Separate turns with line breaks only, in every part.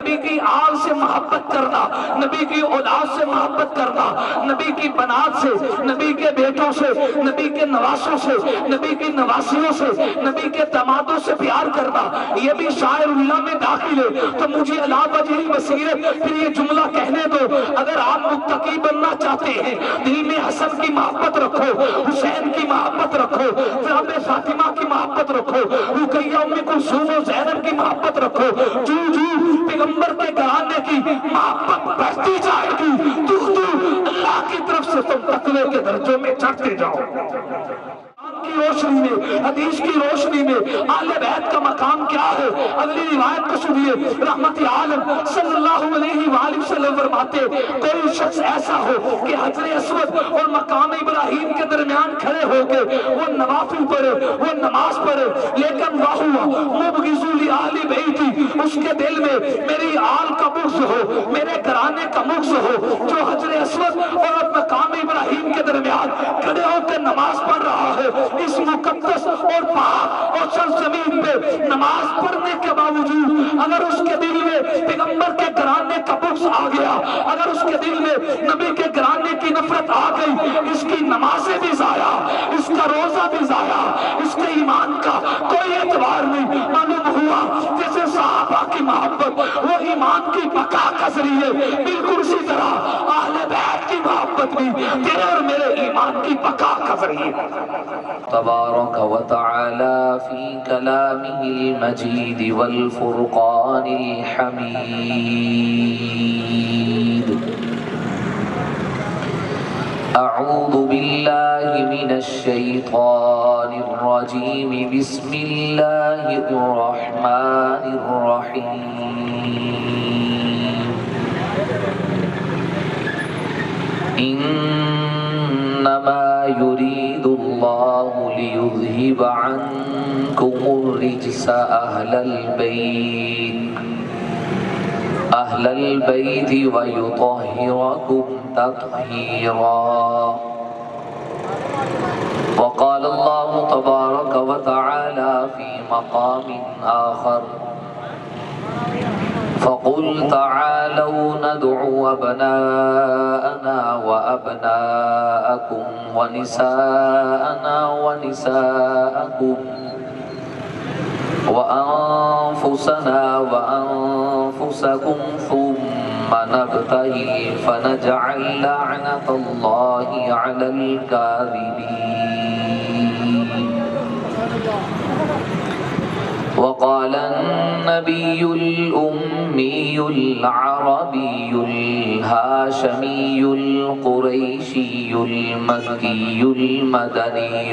نبی کی آل سے محبت کرنا، نبی کی اولاد سے محبت کرنا، نبی کی بنات سے، نبی کے بیٹوں سے، نبی کے نواسوں سے، نبی کی نواسیوں سے، نبی کے دامادوں سے پیار کرنا، یہ بھی شاعر اللہ میں داخل ہے۔ تو مجھے علا وجہ بصیرت پھر یہ جملہ کہنے دو، اگر آپ متقی بننا چاہتے ہیں دل میں حسن کی محبت رکھو، حسین کی محبت رکھو، رب فاطمہ کی محبت رکھو، رقیہ ام کلثوم و زینب کی محبت رکھو، جو پیغمبر کے گھرانے کی محبت بڑھتی جائے گی، تو اللہ کی طرف سے تم تقوی کے درجوں میں چڑھتے جاؤ۔ کی روشنی میں، حدیث کی روشنی میں اہل بیت کا مقام کیا ہے؟ اگلی روایت کو سنیے، رحمت عالم صلی اللہ علیہ وآلہ وسلم فرماتے کوئی شخص ایسا ہو کہ حجر اسود اور مقام ابراہیم کے درمیان کھڑے ہو کے وہ نوافل پڑھے، وہ نماز پڑھے، لیکن وَهُوَ مُبْغِضُ لِأَهْلِ بَيْتِي، اس کے دل میں میری آل کا بغض ہو، میرے گھرانے کا بغض ہو، جو حجر اسود اور مقام ابراہیم کے درمیان کھڑے ہو کے نماز پڑھ رہا ہے، اس مقدس اور پاک اور سرزمین پہ نماز پڑھنے کے باوجود اگر اس کے دل میں پیغمبر کے گھرانے کا بغض آ گیا، اگر اس کے دل میں نبی کے گھرانے کی نفرت آ گئی، اس کی نمازیں بھی ضائع، اس کا روزہ بھی ضائع، اس کے ایمان کا کوئی اعتبار نہیں۔ معلوم ہوا جیسے صحابہ کی محبت وہ ایمان کی بقا کا ذریعے، بالکل اسی طرح اہل بیت کی محبت بھی تیرے اور میرے ایمان کی بقا کا ذریعے۔
تبارک و تعالی فی کلامہ المجید والفرقان الحمید۔ اعوذ باللہ من الشیطان الرجیم، بسم اللہ الرحمن الرحیم۔ انما يريد الله ليذهب عنكم الرجس أهل البيت ويطهركم تطهيرا۔ وقال الله تبارك وتعالى في مقام آخر فقل تعالوا ندعو أبناءنا وأبناءكم ونساءنا ونساءكم وأنفسنا وأنفسكم ثم نبتهل فنجعل لعنة الله على الكاذبين۔ وقال النبي الأمي العربي الهاشمي القريشي المكي المدني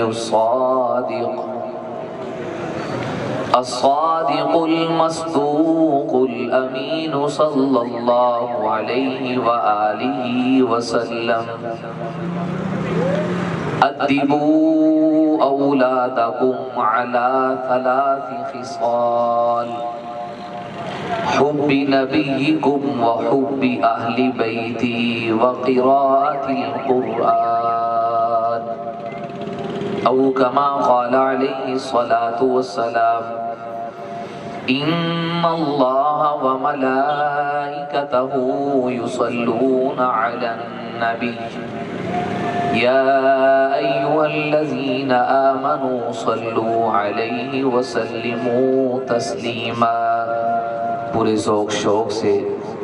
الصادق المصدوق الأمين صلى الله عليه وآله وسلم أدبوا أولادكم على 3 خصال: حب نبيكم وحب أهل بيتي وقراءة القرآن، أو كما قال عليه الصلاة والسلام: إن الله وملائكته يصلون على النبي يا أيها الذين آمنوا صلوا عليه وسلموا تسلیما۔ پورے ذوق شوق سے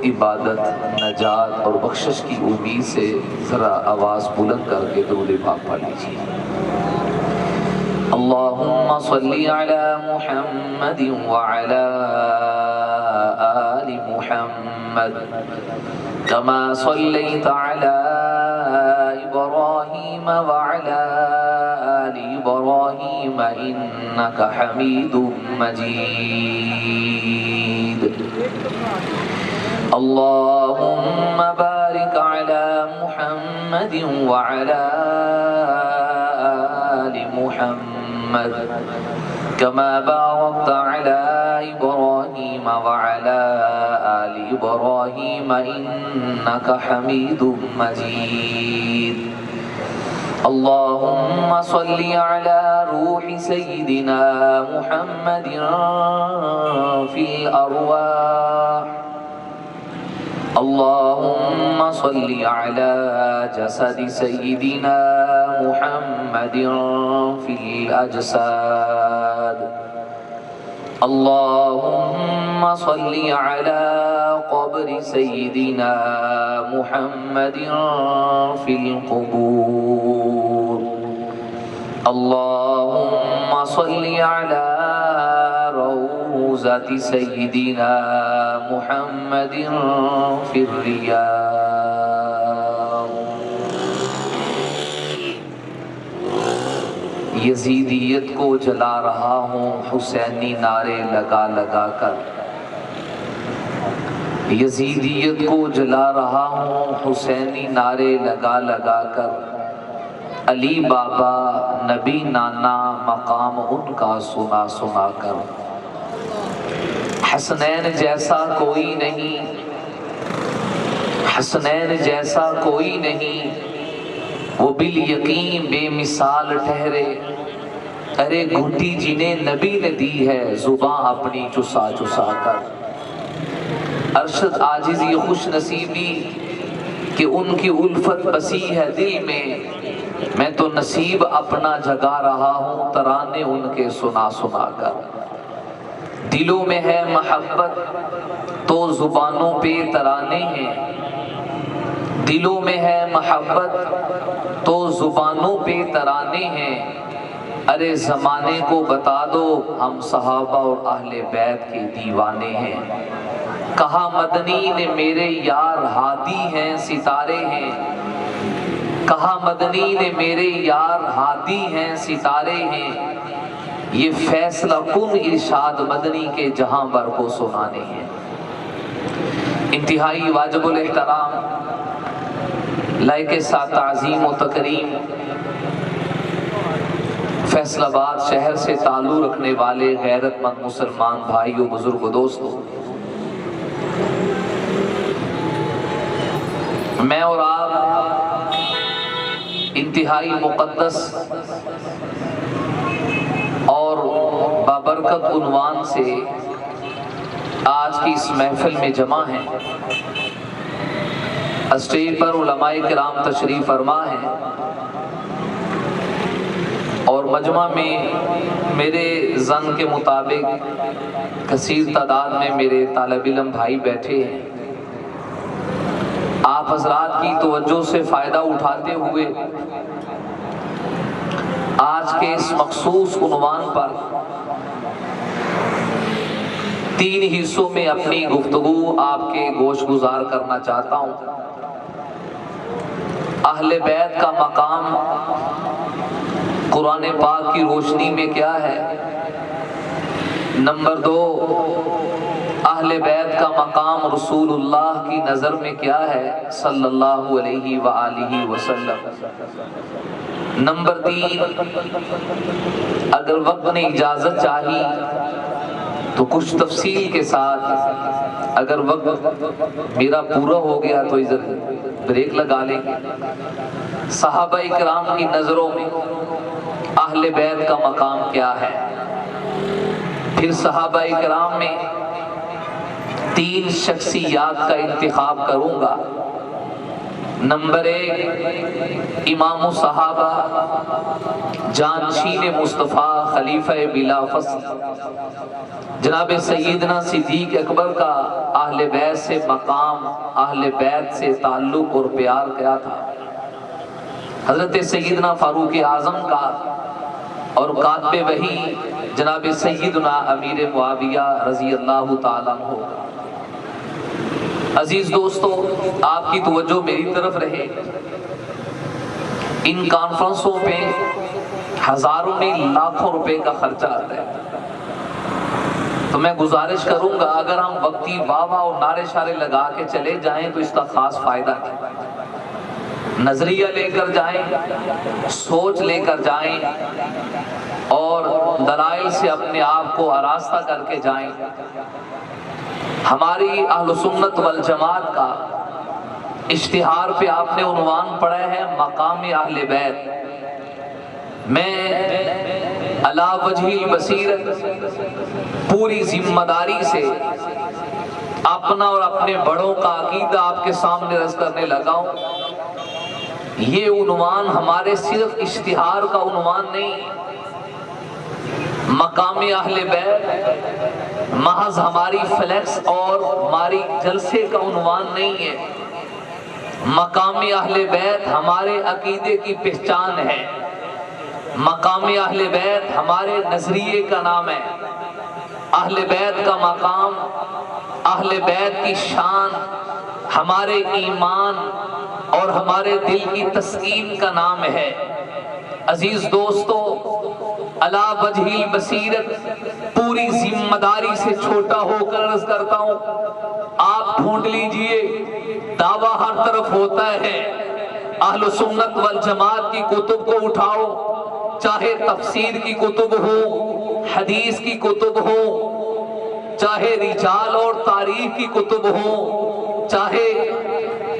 عبادت، نجات اور بخشش کی امید سے ذرا آواز بلند کر کے درود پاک پڑھ لیجیے۔ اللهم صل على محمد وعلى آل محمد كما صليت على إبراهيم وعلى آل إبراهيم إنك حميد مجيد۔ اللهم بارك على محمد وعلى آل محمد كما باركت على إبراهيم وعلى آل إبراهيم إنك حميد مجيد۔ اللهم صل على روح سيدنا محمد في الأرواح اللهم صل على جسد سيدنا محمد في الأجساد. اللهم صل على قبر سيدنا محمد في القبور. اللهم صل على روضة سيدنا محمد في الرياض. یزیدیت کو جلا رہا ہوں حسینی نعرے لگا لگا کر. یزیدیت کو جلا رہا ہوں حسینی نعرے لگا لگا کر. علی بابا نبی نانا مقام ان کا سنا سنا کر. حسنین جیسا کوئی نہیں، حسنین جیسا کوئی نہیں، وہ بالیقین بے مثال ٹھہرے. ارے گھٹی جنہیں نبی نے دی ہے زباں اپنی چسا چسا کر. ارشد عاجزی خوش نصیبی کہ ان کی الفت بسی ہے دل میں. میں تو نصیب اپنا جگا رہا ہوں ترانے ان کے سنا سنا کر. دلوں میں ہے محبت تو زبانوں پہ ترانے ہیں. دلوں میں ہے محبت تو زبانوں پہ ترانے ہیں. ارے زمانے کو بتا دو ہم صحابہ اور اہل بیت کے دیوانے ہیں. کہا مدنی نے میرے یار ہادی ہیں ستارے ہیں. کہا مدنی نے میرے یار ہادی ہیں ستارے ہیں. یہ فیصلہ کن ارشاد مدنی کے جہاں بر کو سنانے ہیں. انتہائی واجب الاحترام لائق ساتھ تعظیم و تکریم فیصل آباد شہر سے تعلق رکھنے والے غیرت مند مسلمان بھائیوں، بزرگوں، دوستوں، میں اور آپ انتہائی مقدس اور بابرکت عنوان سے آج کی اس محفل میں جمع ہیں. اسٹیج پر علماء کرام تشریف فرما ہیں اور مجمع میں میرے ظن کے مطابق کثیر تعداد میں میرے طالب علم بھائی بیٹھے ہیں. آپ حضرات کی توجہ سے فائدہ اٹھاتے ہوئے آج کے اس مخصوص عنوان پر 3 حصوں میں اپنی گفتگو آپ کے گوش گزار کرنا چاہتا ہوں. اہل بیت کا مقام قرآن پاک کی روشنی میں کیا ہے؟ نمبر 2، اہل بیت کا مقام رسول اللہ کی نظر میں کیا ہے صلی اللہ علیہ وآلہ وسلم. نمبر 3، اگر وقت نے اجازت چاہی تو کچھ تفصیل کے ساتھ، اگر وقت میرا پورا ہو گیا تو ادھر بریک لگا لیں گے. صحابہ کرام کی نظروں میں اہل بیت کا مقام کیا ہے. پھر صحابہ کرام میں 3 شخصیات کا انتخاب کروں گا. نمبر 1، امام الصحابہ، جانشین مصطفیٰ، خلیفہ بلا فصل، جناب سیدنا صدیق اکبر کا اہل بیت سے مقام، اہل بیت سے تعلق اور پیار کیا تھا. حضرت سیدنا فاروق اعظم کا اور کاتب وحی جناب سیدنا امیر معاویہ رضی اللہ تعالیٰ عنہ. عزیز دوستو، آپ کی توجہ میری طرف رہے. ان کانفرنسوں پہ ہزاروں نہیں لاکھوں روپے کا خرچہ آتا ہے. تو میں گزارش کروں گا اگر ہم وقتی واہ واہ اور نعرے شارے لگا کے چلے جائیں تو اس کا خاص فائدہ نہیں. نظریہ لے کر جائیں، سوچ لے کر جائیں اور دلائل سے اپنے آپ کو آراستہ کر کے جائیں. ہماری اہل سنت والجماعت کا اشتہار پہ آپ نے عنوان پڑھا ہے مقام اہل بیت. میں علی وجہ البصیرت پوری ذمہ داری سے اپنا اور اپنے بڑوں کا عقیدہ آپ کے سامنے عرض کرنے لگا ہوں۔ یہ عنوان ہمارے صرف اشتہار کا عنوان نہیں، مقام اہل بیت محض ہماری فلیکس اور ہماری جلسے کا عنوان نہیں ہے۔ مقام اہل بیت ہمارے عقیدے کی پہچان ہے، مقام اہل بیت ہمارے نظریے کا نام ہے۔ اہل بیت کا مقام، اہل بیت کی شان ہمارے ایمان اور ہمارے دل کی تسکین کا نام ہے۔ عزیز دوستو، علی وجہ البصیرت پوری ذمہ داری سے چھوٹا ہو کر عرض کرتا ہوں، آپ ڈھونڈ لیجئے، دعویٰ ہر طرف ہوتا ہے۔ اہل سنت والجماعت کی کتب کو اٹھاؤ، چاہے تفسیر کی کتب ہو، حدیث کی کتب ہو، چاہے رجال اور تاریخ کی کتب ہو، چاہے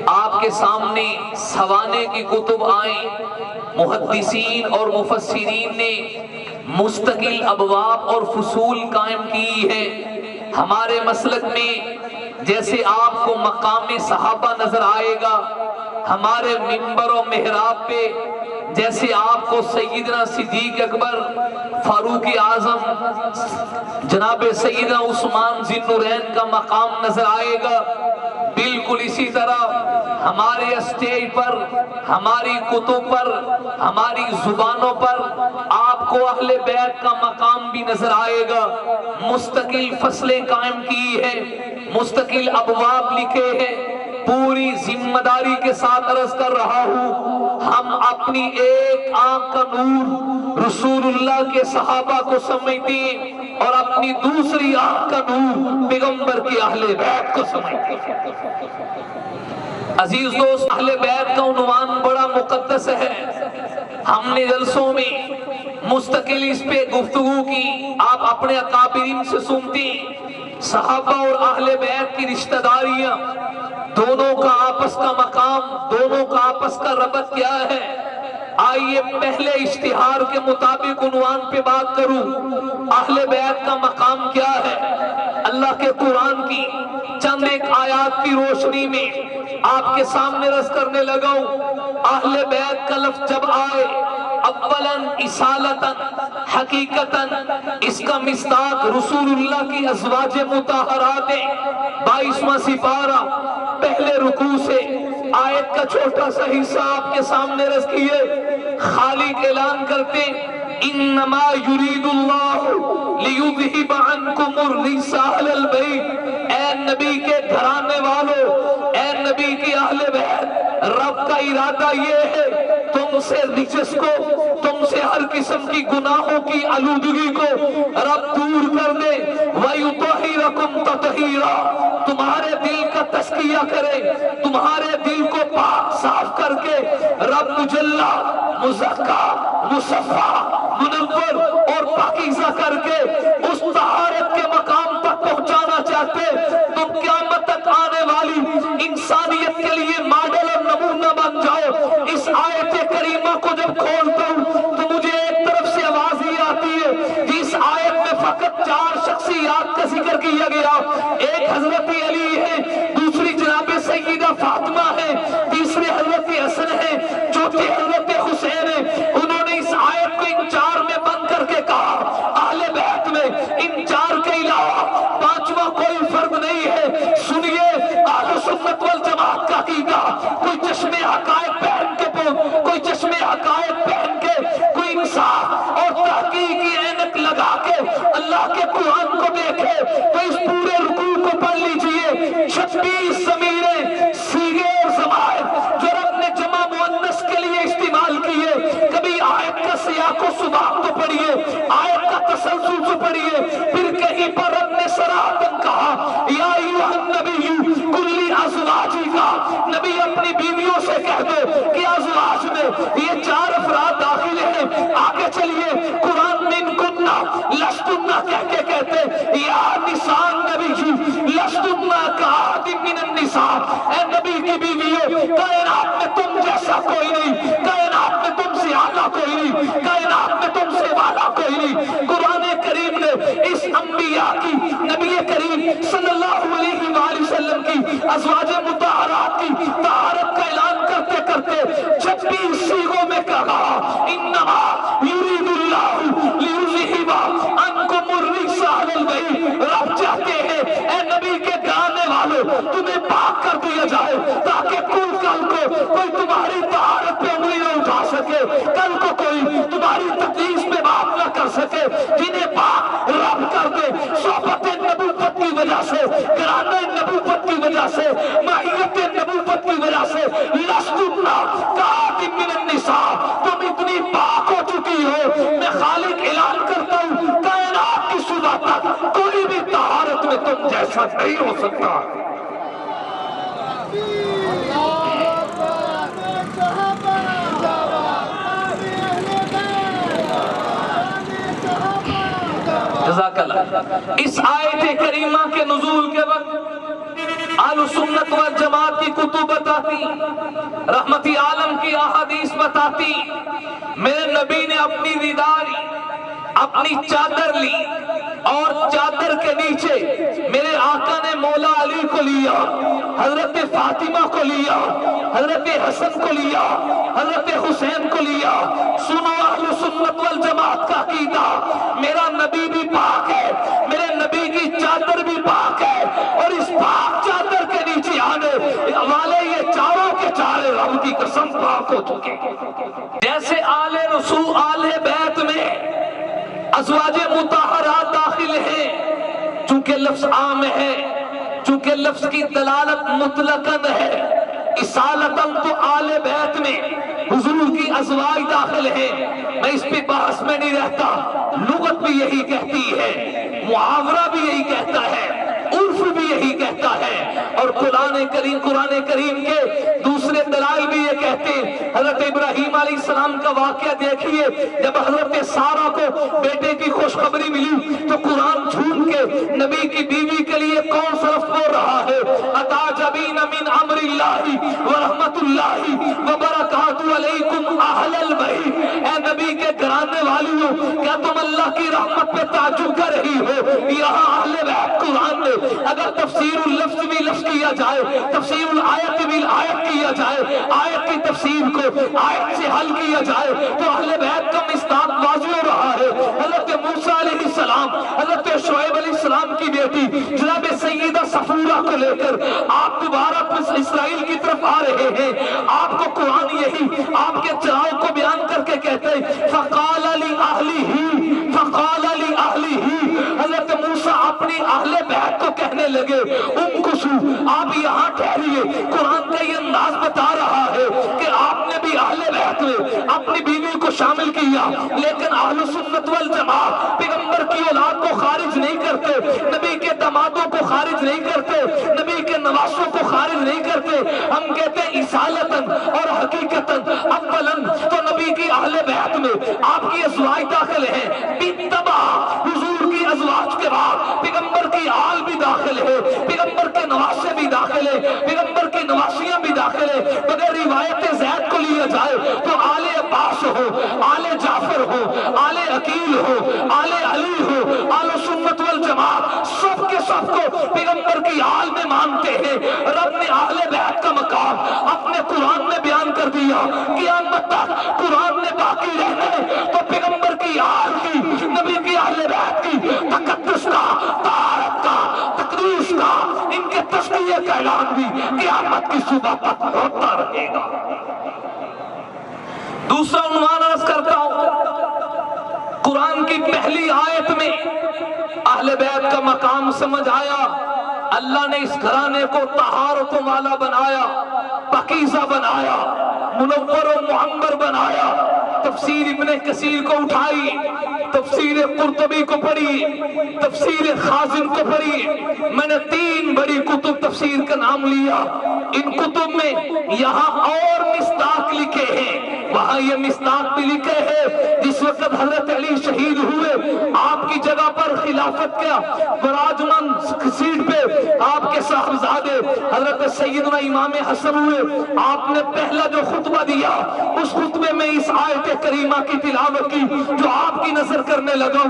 آپ کے سامنے سوانے کی کتب آئیں، محدثین اور مفسرین نے مستقل ابواب اور فصول قائم کی ہے۔ ہمارے مسلک میں جیسے آپ کو مقام صحابہ نظر آئے گا، ہمارے منبر و محراب پہ جیسے آپ کو سیدنا صدیق اکبر، فاروق اعظم، جناب سیدنا عثمان ذی النورین کا مقام نظر آئے گا، بالکل اسی طرح ہمارے اسٹیج پر، ہماری کتب پر، ہماری زبانوں پر آپ کو اہل بیت کا مقام بھی نظر آئے گا۔ مستقل فصلیں قائم کی ہیں، مستقل ابواب لکھے ہیں۔ پوری ذمہ داری کے ساتھ عرض کر رہا ہوں، ہم اپنی ایک آنکھ کا نور رسول اللہ کے صحابہ کو سمجھتے ہیں اور اپنی دوسری آنکھ کا نور پیغمبر کے اہل بیت کو سمجھتے ہیں۔ عزیز دوست، اہل بیت کا عنوان بڑا مقدس ہے۔ ہم نے جلسوں میں مستقل اس پہ گفتگو کی، آپ اپنے اکابرین سے سنتے ہیں، صحابہ اور اہل بیت کی رشتہ داریاں، دونوں کا آپس کا مقام، دونوں کا آپس کا ربط کیا ہے۔ آئیے پہلے اشتہار کے مطابق عنوان پہ بات کروں، اہل بیت کا مقام کیا ہے۔ اللہ کے قرآن کی چند ایک آیات کی روشنی میں آپ کے سامنے رس کرنے لگا ہوں۔ اہل بیت کا لفظ جب آئے، اولاً اصالتاً، حقیقتاً اس کا مصداق رسول اللہ کی ازواج مطہرات 22واں سپارہ پہلے رکوع سے آیت کا چھوٹا سا حصہ آپ کے سامنے رس کیے۔ خالق اعلان کرتے، انما یرید اللہ لیذہب عنکم الرجس اہل البیت، اے نبی کے گھرانے والوں، اے نبی کے اہل بیت، رب کا ارادہ یہ ہے تم سے رجس کو، تم سے ہر قسم کی گناہوں کی آلودگی کو رب دور کر دے، وَيُطَهِّرَكُمْ تَطْهِيرًا، تمہارے دل کا تزکیہ کرے، تمہارے دل کو پاک صاف کر کے رب مجلہ، مزکا، مصفا، منور اور پاکیزہ کر کے اس طہارت کے مقام تک پہنچانا چاہتے۔ تم قیامت تک آنے والی انسانیت کے لیے ماڈل اور نمونہ بن جاؤ۔ اس آیت کریمہ کو جب کھولتا ہوں تو مجھے ایک طرف سے آواز ہی آتی ہے، جس آیت میں فقط 4 شخصیات کا ذکر کیا گیا، ایک حضرت علی ہے، دوسری جناب سیدہ فاطمہ ہے، تیسرے حضرت حسن ہے، چوتھے حضرت حسین ہے۔ انہوں نے اس آیت کو ان 4 میں بند کر کے کہا، اہل بیت میں ان 4 کے علاوہ 5واں کوئی فرد نہیں ہے۔ سنیے اہل سنت والجماعت کا عقیدہ، کوئی چشمے حقائق پہن کے کوئی چشمے حقائق پہن کے، کوئی انصاف اور تحقیق کی عینک لگا کے اللہ کے قرآن کو دیکھے تو اس پورے رکوع کو پڑھ لیجئے۔ 26 ضمیریں، صیغے اور ضمائر جو رب نے جمع مؤنث کے لیے استعمال کیے، کبھی آیت کا سیاق و سباق تو پڑھیے، آیت کا تسلسل تو پڑھیے، پھر کہیں پر رب نے صراحتاً کہا، یا ایھا النبی قل لازواجک، نبی اپنی بیویوں سے کہہ دو کہ ازواج میں یہ 4 افراد داخل ہیں۔ آگے چلیے، قرآن میں ان کننا لستنا کہہ کے کہتے، یا نساء النبی لستنا کاحد من النساء، اے نبی کی بیویوں، کائنات میں تم جیسا کوئی نہیں، کائنات میں تم سے اعلیٰ کوئی نہیں، کائنات میں تم سے والا کوئی نہیں۔ قرآن کریم نے اس انبیاء کی، نبی کریم صلی اللہ علیہ وآلہ
تمہیں پاک کر دیا جائے تاکہ کل کو کوئی تمہاری طہارت پہ انگلی نہ اٹھا سکے، کل کو کوئی تمہاری تقدیس پہ بات نہ کر سکے۔ جنہیں پاک رب کر دے صحبت نبوت کی وجہ سے، گرانہ نبوت کی وجہ سے، معیت نبوت کی وجہ سے، لستنا کاتم من النساء، تم اتنی پاک ہو چکی ہو، میں خالق اعلان کرتا ہوں کائنات کی صبح تک کوئی بھی طہارت میں تم جیسا نہیں ہو سکتا۔ جزاک اللہ۔ اس آیت کریمہ کے نزول کے وقت اہل سنت والجماعت کی کتب بتاتی، رحمتی عالم کی احادیث بتاتی، میرے نبی نے اپنی ردائی، اپنی چادر لی اور چادر کے نیچے میرے آقا نے مولا علی کو لیا، حضرت فاطمہ کو لیا، حضرت حسن کو لیا، حضرت حسین کو لیا۔ سنو اہل سنت والجماعت کا عقیدہ، میرا نبی بھی پاک ہے، میرے نبی کی چادر بھی پاک ہے، اور اس پاک چادر کے نیچے آنے والے یہ چاروں کے چارے رب کی قسم پاک ہو چکے۔ جیسے آل رسول آل بیت میں ازواج مطہرات داخل ہیں، چونکہ لفظ عام ہے، چونکہ لفظ کی دلالت مطلقاً ہے، اصالتاً تو آل بیت میں حضور کی ازواج داخل ہیں، میں اس پہ بحث میں نہیں رہتا، لغت بھی یہی کہتی ہے، محاورہ بھی یہی کہتا ہے، عرف بھی یہی کہتا ہے، اور قرآن کریم کے دوسرے دلائل بھی یہ کہتے ہیں۔ حضرت ابراہیم علیہ السلام کا واقعہ دیکھیے، جب حضرت سارہ کو بیٹے کی خوشخبری ملی تو قرآن جھوم کے نبی کی بیوی کے لیے کون سا لفظ بول رہا ہے؟ اتعجبین من امر اللہ ورحمت اللہ وبرکاتہ علیکم اہل البیت، اے نبی کے گھرانے والیوں، کیا تم اللہ کی رحمت پہ تعجب کر رہی ہو؟ یہاں اہل بیت قرآن میں اگر تفسیر اللفظ بھی لفظ کیا جائے، تفسیر الآیت بھی آیت کیا جائے، آیت کی تفسیر کو آیت سے حل کیا جائے تو اہل بیت کا مصداق واضح ہو رہا ہے۔ حضرت موسیٰ علیہ السلام، حضرت شعیب علیہ السلام کی بیٹی جناب سیدہ صفورہ کو لے کر آپ دوبارہ اسرائیل کی طرف آ رہے ہیں، آپ کو قرآن یہی آپ کے چراغ کو بیان کر کے کہتے ہیں فقال لأہلہ، فقال لأہلہ، حضرت موسیٰ اپنی اہل بیت کو کہنے لگے امکثو، آپ یہاں ٹھہریے۔ قرآن کا یہ انداز بتا رہا ہے کہ آپ نے بھی اہل بیت میں اپنی بیوی کو شامل کیا، لیکن اہل سنت والجماعت پیغمبر کی اولاد کو خارج نہیں کرتے، نبی کے دامادوں کو خارج نہیں کرتے، نبی کے نواسوں کو خارج نہیں کرتے۔ ہم کہتے ہیں اصالتاً اور حقیقتاً اولاً تو نبی کی اہل بیت میں آپ کی ازواج داخل ہیں، باتباع حضور کی ازواج کے بعد پیغمبر کی آل بھی داخل ہے، پیغمبر کے نواسے بھی داخل ہے، پیغمبر کی نواسیاں بھی داخل ہے۔ اگر روایت زید کو لیا جائے تو آل عباس ہو، آل جعفر ہو، آل عقیل ہو، آل علی ہو، آل سنت والجماعت سب کے سب کو پیغمبر کی آل میں مانتے ہیں۔ رب نے اہل بیت کا مقام اپنے قرآن میں بیان کر دیا، قیامت تک قرآن نے باقی رہنا ہے تو پیغمبر کی آل کی، نبی کی اہل بیت کی تقدس کا، طہارت کا، تقدیس کا، ان کے تسمیہ کا اعلان بھی قیامت کی صبح تک ہوتا رہے گا۔ دوسرا عنوان عرض کرتا ہوں، قرآن کی پہلی آیت میں اہل بیت کا مقام سمجھ آیا، اللہ نے اس گھرانے کو طہارت والا بنایا، پاکیزہ بنایا، منور و معمر بنایا۔ تفسیر ابن کثیر کو اٹھائی، تفسیر قرطبی کو پڑھی، تفسیر خازن کو پڑھی، میں نے 3 بڑی کتب تفسیر کا نام لیا۔ ان کتب میں یہاں اور مصداق لکھے ہیں، وہاں یہ مصداق بھی لکھے ہیں جس وقت حضرت علی شہید ہوئے، آپ کی جگہ پر خلافت کا براجمان سیٹ پہ آپ کے صاحبزادے حضرت سیدنا امام حسن ہوئے، آپ نے پہلا جو خطبہ دیا اس خطبے میں اس آیت کریمہ کی تلاوت کی جو آپ کی نظر کرنے لگا۔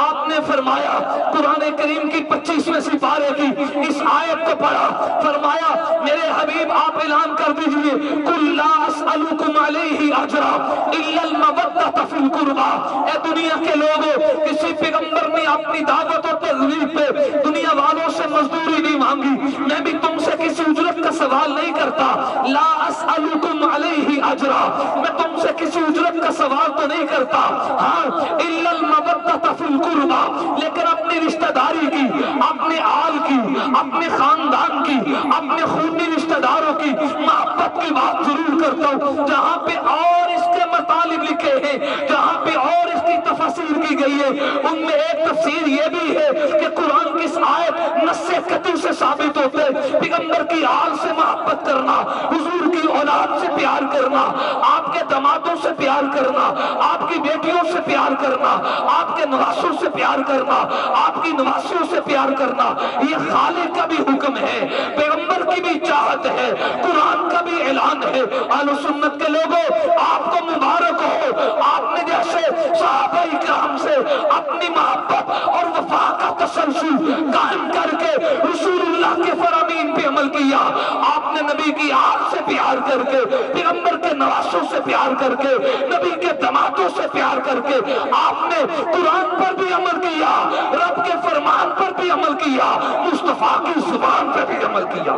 آپ نے فرمایا قرآن کریم کی 25ویں سپارے کی اس آیت کو پڑھا، فرمایا میرے حبیب آپ اعلان کر دیجئے قُلْ لَا أَسْأَلُكُمْ عَلَيْهِ اجرا الا المودۃ فی القربى۔ اے دنیا کے لوگوں، کسی پیغمبر نے اپنی دعوت و تبلیغ پہ دنیا والوں سے مزدوری نہیں مانگی، میں بھی تم سے کسی اجرت کا سوال نہیں کرتا، لا اسألکم علیہ اجرا، میں تم سے کسی اجرت کا سوال تو نہیں کرتا، ہاں الا المودۃ فی القربى، لیکن اپنی رشتہ داری کی، اپنے آل کی، اپنے خاندان کی، اپنے خونی رشتہ داروں کی محبت کی بات ضرور کرتا ہوں۔ جہاں پہ اور اس کے مطالب لکھے ہیں، جہاں پہ اور اس کی تفسیر کی گئی ہے، ان میں ایک تفسیر یہ بھی ہے کہ قرآن کی اس آیت نص قطعی سے ثابت ہوتے پیغمبر کی آل سے محبت کرنا، حضور کی اولاد سے پیار کرنا، آپ کے دامادوں سے پیار کرنا، آپ کی بیٹیوں سے پیار کرنا، آپ کے نواسوں سے پیار کرنا، آپ کی نواسیوں سے پیار کرنا، یہ خالق کا بھی حکم ہے، پیغمبر کی بھی چاہت ہے، قرآن کا بھی اعلان ہے۔ اہل سنت کے لوگوں، آپ کو مبارک ہو، آپ نے جیسے صحابہ کرام سے اپنی محبت اور وفا کا تسلسل قائم کر کے رسول اللہ کے فرامین پہ عمل کیا، آپ نے نبی کی آل سے پیار کر کے، پیغمبر کے نواسوں سے پیار کر کے، نبی کے دامادوں سے پیار کر کے، آپ نے قرآن پر بھی عمل کیا، رب کے فرمان پر بھی عمل کیا، مصطفیٰ کی زبان پر بھی عمل کیا۔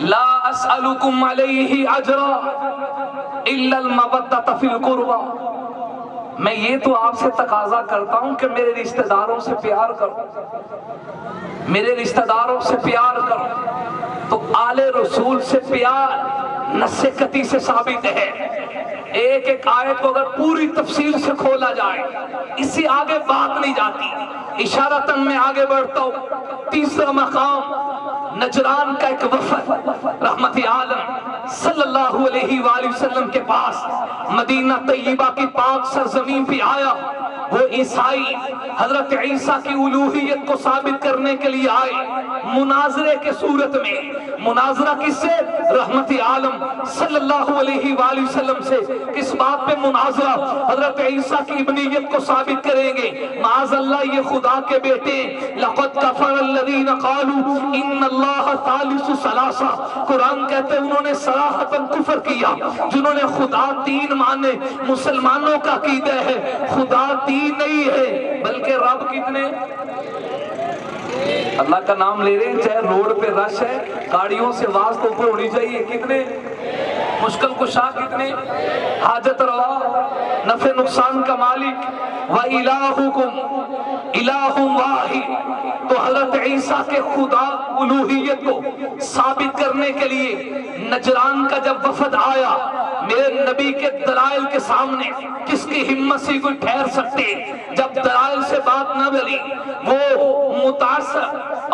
لا اسألکم علیہ اجرا الا المودۃ فی القربى، میں یہ تو آپ سے تقاضا کرتا ہوں کہ میرے رشتہ داروں سے پیار کرو، میرے رشتہ داروں سے پیار کرو۔ تو آل رسول سے پیار نص قطعی سے ثابت ہے۔ ایک ایک آیت کو اگر پوری تفصیل سے کھولا جائے، اس سے آگے بات نہیں جاتی، اشارتاً میں آگے بڑھتا ہوں۔ تیسرا مقام، نجران کا ایک وفد رحمت عالم صلی اللہ علیہ وآلہ وسلم کے پاس مدینہ طیبہ کی پاک سرزمین پہ آیا۔ وہ عیسائی حضرت عیسیٰ کی الوہیت کو ثابت کرنے کے لیے آئے، مناظرے کے صورت میں۔ مناظرہ کس سے؟ رحمت عالم صلی اللہ علیہ وآلہ وسلم سے۔ کس بات پہ مناظرہ؟ حضرت عیسیٰ کی ابنیت کو ثابت کریں گے، معاذ اللہ یہ خدا کے بیٹے، لقد کفر الذین قالوا ان اللہ ثالث ثلاثہ، قرآن کہتے ہیں انہوں نے صراحتاً کفر کیا، جنہوں نے خدا تین مانے۔ مسلمانوں کا عقیدہ ہے خدا تین نہیں ہے بلکہ رب کتنے؟ اللہ کا نام لے رہے ہیں، چاہے روڈ پہ رش ہے، گاڑیوں سے آواز تو اوپر ہونی چاہیے، کتنے؟ مشکل کشا کتنے؟ حاجت روا، نفع نقصان کا مالک، وَإِلَٰهُكُمْ إِلَٰهٌ وَاحِدٌ۔ تو حضرت عیسیٰ کے خدا الوہیت کو ثابت کرنے کے لیے نجران کا جب وفد آیا، میرے نبی کے دلائل کے سامنے کس کی ہمت سے کوئی ٹھہر سکتے؟ جب دلائل سے بات نہ بلی، وہ متاثر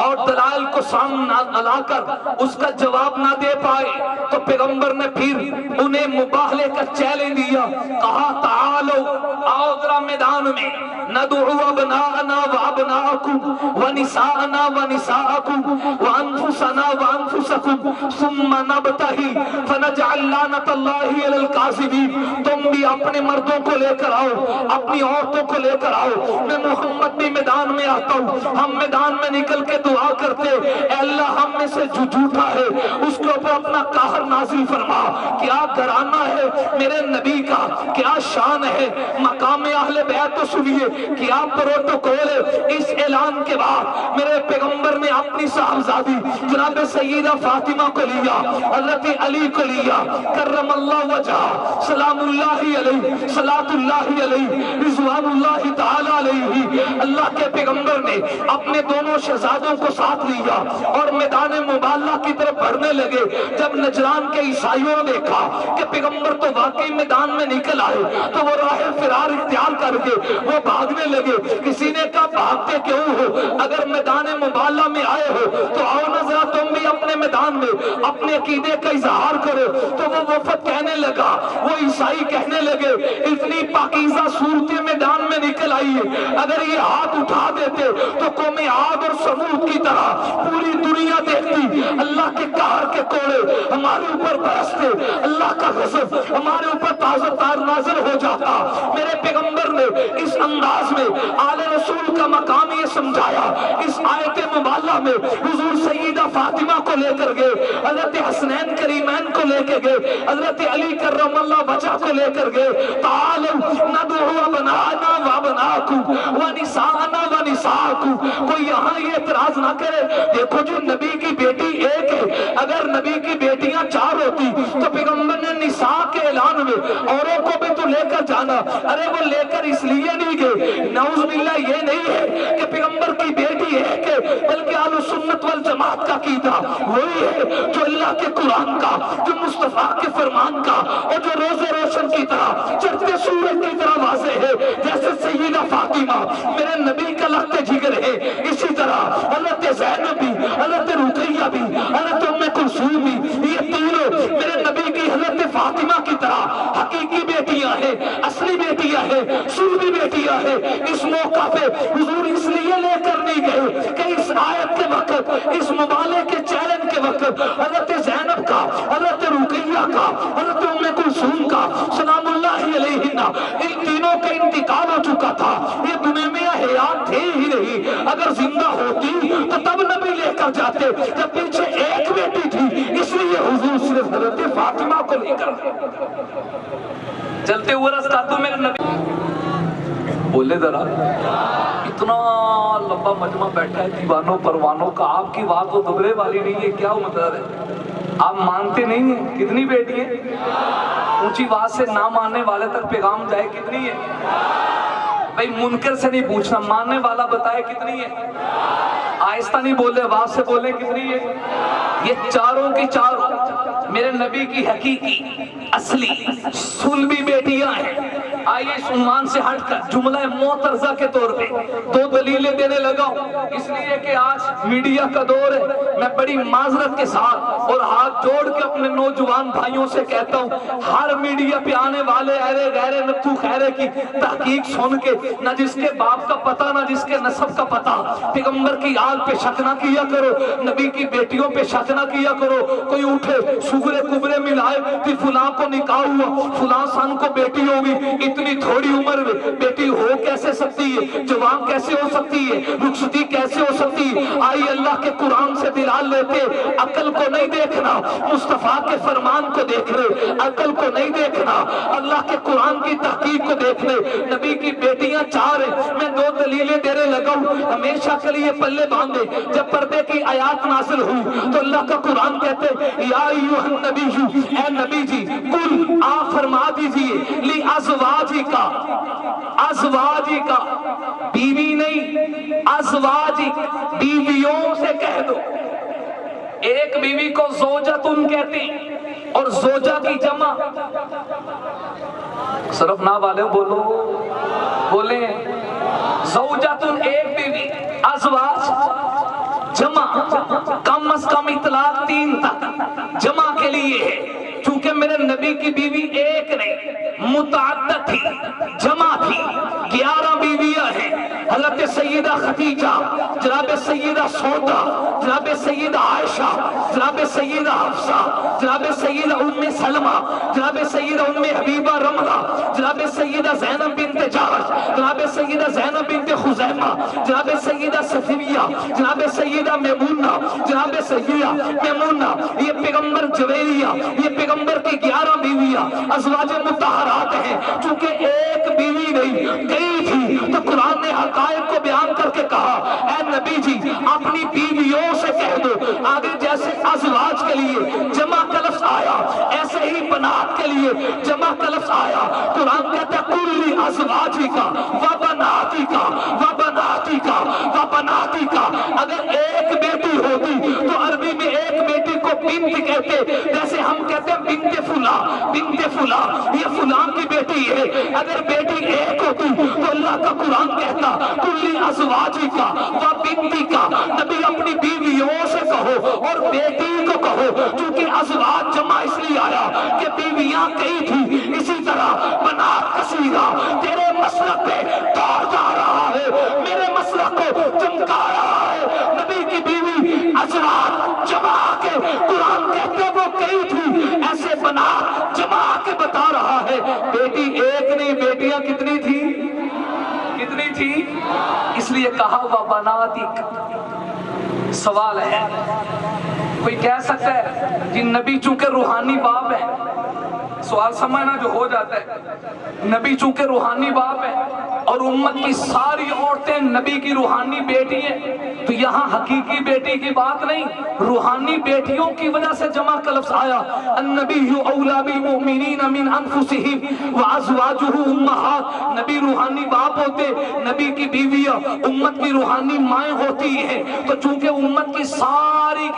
اور دلائل کو سامنے لا کر اس کا جواب نہ دے پائے، تو پیغمبر نے پھر انہیں مباہلے کا چیلنج دیا، کہا تعالو، آؤ ذرا میدان میں، ندعو ابناءنا وابناءکم ونساءنا ونساءکم وانفسنا وانفسکم ثم نبتہی فنجعل لعنت اللہ علی الکاذبین۔ تم بھی اپنے مردوں کو لے کر آؤ، اپنی عورتوں کو لے کر آؤ، میں محمد بھی میدان میں آتا ہوں، ہم میدان میں نکل کے دعا کرتے، اے اللہ ہم میں سے جو جھوٹا ہے اس کے اوپر اپنا قہر نازل فرما۔ کیا گھرانہ ہے میرے نبی کا، کیا شان ہے، مقام اہل بیت تو سنیے، کیا پروٹوکول ہے۔ اس اعلان کے بعد میرے پیغمبر نے اپنی صاحبزادی جناب سیدہ فاطمہ کو لیا، حضرت علی کو لیا، کرم اللہ وجہ، سلام اللہ علیہ، صلاۃ اللہ علیہ، رضوان اللہ تعالی علیہ۔ اللہ کے پیغمبر نے اپنے دونوں شہزادوں کو ساتھ لیا اور میدان مبالغہ کی طرف بڑھنے لگے۔ جب نجران کے عیسائیوں نے دیکھا کہ پیغمبر تو واقعی میدان میں نکل آئے، تو وہ راہ فرار اختیار کر کے وہ بھاگنے لگے۔ کسی نے کہا بھاگتے کیوں ہو؟ اگر میدان مبالغہ میں آئے ہو تو آؤ نہ ذرا تم بھی اپنے میدان میں اپنے عقیدے کا اظہار کرو۔ تو وہ وفد کہنے لگا، وہ عیسائی کہنے لگے، اتنی پاکیزہ صورتیں میدان میں نکل آئی ہے، اگر یہ ہاتھ اٹھا دیتے تو قوم عاد اور سمود کی طرح پوری دنیا دیکھتی۔ اللہ اللہ کے قہر کے کوڑے ہمارے اوپر برستے، اللہ کا غضب ہمارے اوپر تازہ تار نازل ہو جاتا۔ میرے پیغمبر نے اس انداز میں آل رسول کا مقام یہ سمجھایا۔ اس آیت مبالغہ میں حضور سیدہ فاطمہ کو لے کر گئے، حضرت حسنین کریمین کو لے کے گئے، حضرت علی کرم اللہ وجہ کو لے کر گئے۔ تعالوا ندعو ابناءنا وابناءکم ونساءنا ونساءکم۔ کوئی یہاں یہ اعتراض نہ کرے، دیکھو جو نبی کی بیٹی ایک ہے، اگر نبی کی بیٹیاں چار ہوتی تو پیغمبر نے نساء کے اعلان میں اوروں کو بھی تو لے کر جانا۔ ارے وہ لے کر اس لیے نہیں گئے، نعوذ باللہ یہ نہیں ہے کہ پیغمبر کی بیٹی ایک ہے، بلکہ اہل سنت والجماعت کا عقیدہ وہی ہے جو اللہ کے قرآن کا، جو مصطفیٰ کے فرمان کا، اور جو روز روشن کی طرح چڑھتے سورج کی طرح واضح ہے۔ جیسے سیدہ فاطمہ میرے نبی کا لخت جگر ہے، اسی طرح حضرت زینب بھی، حضرت رقیہ بھی، حضرت ام کلثوم بھی، یہ تینوں میرے نبی کی حضرت فاطمہ کی طرح حقیقی بیٹیاں ہیں، اصلی بیٹیاں ہیں، سلبی بیٹیاں ہیں۔ اس موقع پہ حضور اس لیے لے کر نہیں گئے کہ اس آیت کے وقت، اس مبالغے کے چیلنج کے وقت حضرت زینب کا، حضرت رقیہ کا، حضرت ام کلثوم کا سلام اللہ علیہن، ان تینوں کا انتقال ہو چکا تھا، یہ دنیا میں حیات تھے ہی نہیں۔ اگر زندہ ہوتی تو تب نبی لے کر جاتے، جب پیچھے ایک بیٹی تھی اس لیے حضور صرف حضرت فاطمہ کو لے کر چلتے ہوئے رس کر دو میرے نبی بولے ذرا۔ اتنا لمبا مجمع بیٹھا ہے دیوانوں پروانوں کا، آپ کی بات تو دبرے والی نہیں ہے، کیا مطلب ہے؟ آپ مانتے نہیں ہیں؟ کتنی بیٹی ہے؟ اونچی بات سے نہ ماننے والے تک پیغام جائے کتنی ہے؟ بھئی منکر سے نہیں پوچھنا، ماننے والا بتائے کتنی ہے؟ آہستہ نہیں بولے، آواز سے بولے کتنی ہے؟ یہ چاروں کی چاروں میرے نبی کی حقیقی اصلی سلبی بیٹیاں ہیں۔ آئیے اس عنوان سے ہٹ کر جملہ معترضہ کے طور پہ دو دلیلیں دینے لگا ہوں، اس لیے کہ آج میڈیا کا دور ہے۔ میں بڑی معذرت کے ساتھ اور ہاتھ جوڑ کے اپنے نوجوان بھائیوں سے کہتا ہوں، ہر میڈیا پہ آنے والے ایرے غیرے نتھو خیرے کی تحقیق سن کے نہ جس کے باپ کا پتہ نہ جس کے نسب کا پتہ، پیغمبر کی آل پہ شک نہ کیا کرو، نبی کی بیٹیوں پہ شک نہ کیا کرو۔ کوئی اٹھے سغرے کبرے ملائے کہ فلاں کو نکاح ہوا، فلاں سن کو بیٹی ہوگی، اتنی تھوڑی عمر میں بیٹی ہو کیسے سکتی ہے؟ جوان کیسے ہو سکتی ہے؟ رخصتی کیسے ہو سکتی ہے؟ آئی اللہ کے قرآن سے دلال لیتے، عقل کو نہیں دیکھنا، مصطفیٰ کے فرمان کو دیکھ رہے، عقل کو نہیں دیکھنا، اللہ کے قرآن کی تحقیق کو دیکھ رہے۔ نبی کی بیٹیاں چار ہیں، میں دو دلیلیں دینے لگا ہوں، ہمیشہ کے لیے پلے باندھے۔ جب پردے کی آیات نازل ہوئی تو اللہ کا قرآن کہتے یا ایھا النبی، اے نبی جی، قل آپ فرما دیجئے لی ازواجی کا، ازواجی کا بیوی نہیں، ازواجی بیویوں سے کہہ دو۔ ایک بیوی کو زوجتن کہتے ہیں اور زوجہ کی جمع صرف نہ والے بولو بولیں، زوجتن ایک بیوی، ازواج جمع، کم از کم اطلاق 3 تک جمع کے لیے ہے، چونکہ میرے نبی کی بیوی ایک نہیں متعدد تھی، جمع تھی، 11 بیویاں ہیں۔ حضرت سیدہ خدیجہ، جناب سیدہ سودا، جناب سیدہ عائشہ، جناب سیدہ حفصہ، جناب سیدہ ام سلمہ، جناب سیدہ ام حبیبہ رملہ، جناب سیدہ زینب بنت جحش، جناب سیدہ زینب بنت خزیمہ، جناب سیدہ صفیہ، جناب سیدہ میمونہ، جناب سیدہ میمونہ، یہ پیغمبر جویریہ، یہ پیغمبر کی 11 بیویاں ازواج مطہرات ہیں۔ چونکہ ایک بیوی نہیں کئی تھی تو قرآن نے حقائق کو بیان کر کے کہا اے نبی جی اپنی بیویوں سے کہہ دو۔ آگے جیسے ازواج کے لیے جمع کا لفظ آیا ایسے ہی بنات کے لیے جمع کا لفظ آیا۔ قرآن کہتا ہے کلی ازواجی کا وبناتی کا وبناتی کا وبناتی کا۔ اگر ایک بیٹی ہوتی تو عربی میں ایک بیٹی کو بنت کہتے، جیسے ہم کہتے ہیں بنت فلاں، بنت فلاں، یہ فلاں کی بیٹی ہے۔ اگر بیٹی ایک ہوتی تو اللہ کا قرآن کہتا کلی ازواجی کا و بنتی کا۔ نبی اپنی بیویوں سے کہو اور بیٹی کو کہو، چونکہ ازواج جمع اس لیے آیا کہ بیویاں کئی تھی، اسی طرح بنات کثیرہ۔ تیرے مسلک پہ توڑ جا رہا ہے، میرے مسلک کو چمکا رہا ہے۔ نبی کی بیوی ازواج جمع کے قرآن کہتے وہ کئی تھی، ایسے بنا جمع کے بتا رہا ہے بیٹی ایک نہیں، بیٹیاں کتنی تھی؟ کتنی تھی؟ اس لیے کہا وَبَنَاتِكَ۔ سوال ہے، کوئی کہہ سکتا ہے کہ نبی چونکہ روحانی باپ ہے، سوال سمجھنا جو ہو جاتا ہے، نبی چونکہ روحانی باپ ہے اور امت کی ساری عورتیں نبی کی روحانی بیٹی ہیں، تو یہاں حقیقی بیٹی کی بات نہیں، روحانی بیٹیوں کی وجہ سے جمع کا لفظ آیا۔ النبی اولیٰ بالمؤمنین من انفسہم وازواجہ امہات، نبی روحانی باپ ہوتے، نبی کی بیویاں امت کی روحانی مائیں ہوتی ہیں، تو چونکہ امت کی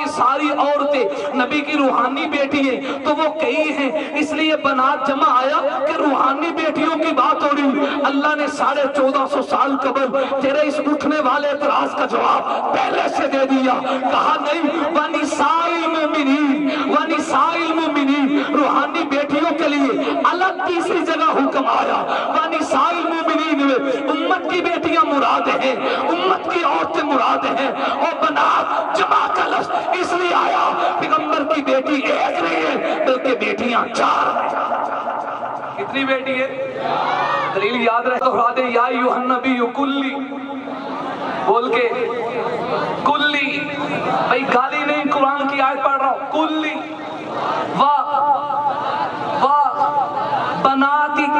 ساری عورتیں نبی کی روحانی بیٹی ہیں تو وہ کئی ہیں، اس لیے بنات جمع آیا کہ روحانی بیٹیوں کی بات ہو رہی۔ اللہ نے 1450 سال قبل تیرے اس اٹھنے والے اعتراض کا جواب پہلے سے دے دیا، کہا نہیں وَنِسَاءِ الْمُؤْمِنِينَ وَنِسَاءِ الْمُؤْمِنِينَ، روحانی بیٹیوں کے لیے الگ تیسری جگہ حکم آیا۔ وَنِسَاءِ الْمُؤْمِنِينَ میں امت کی بیٹیاں مراد ہیں، امت کی عورتیں مراد ہیں، اور بنات جمع کا لفظ اس لیے آیا پیغمبر کی بیٹی ایک نہیں ہے بلکہ بیٹیاں 4 ہیں۔ کتنی بیٹی ہے؟ دلیل یاد رہے تو دے، یا ایھا النبی کلی، بول کے کلی، بھئی گالی نہیں، قرآن کی آیت پڑھ رہا ہوں، کلی بناتک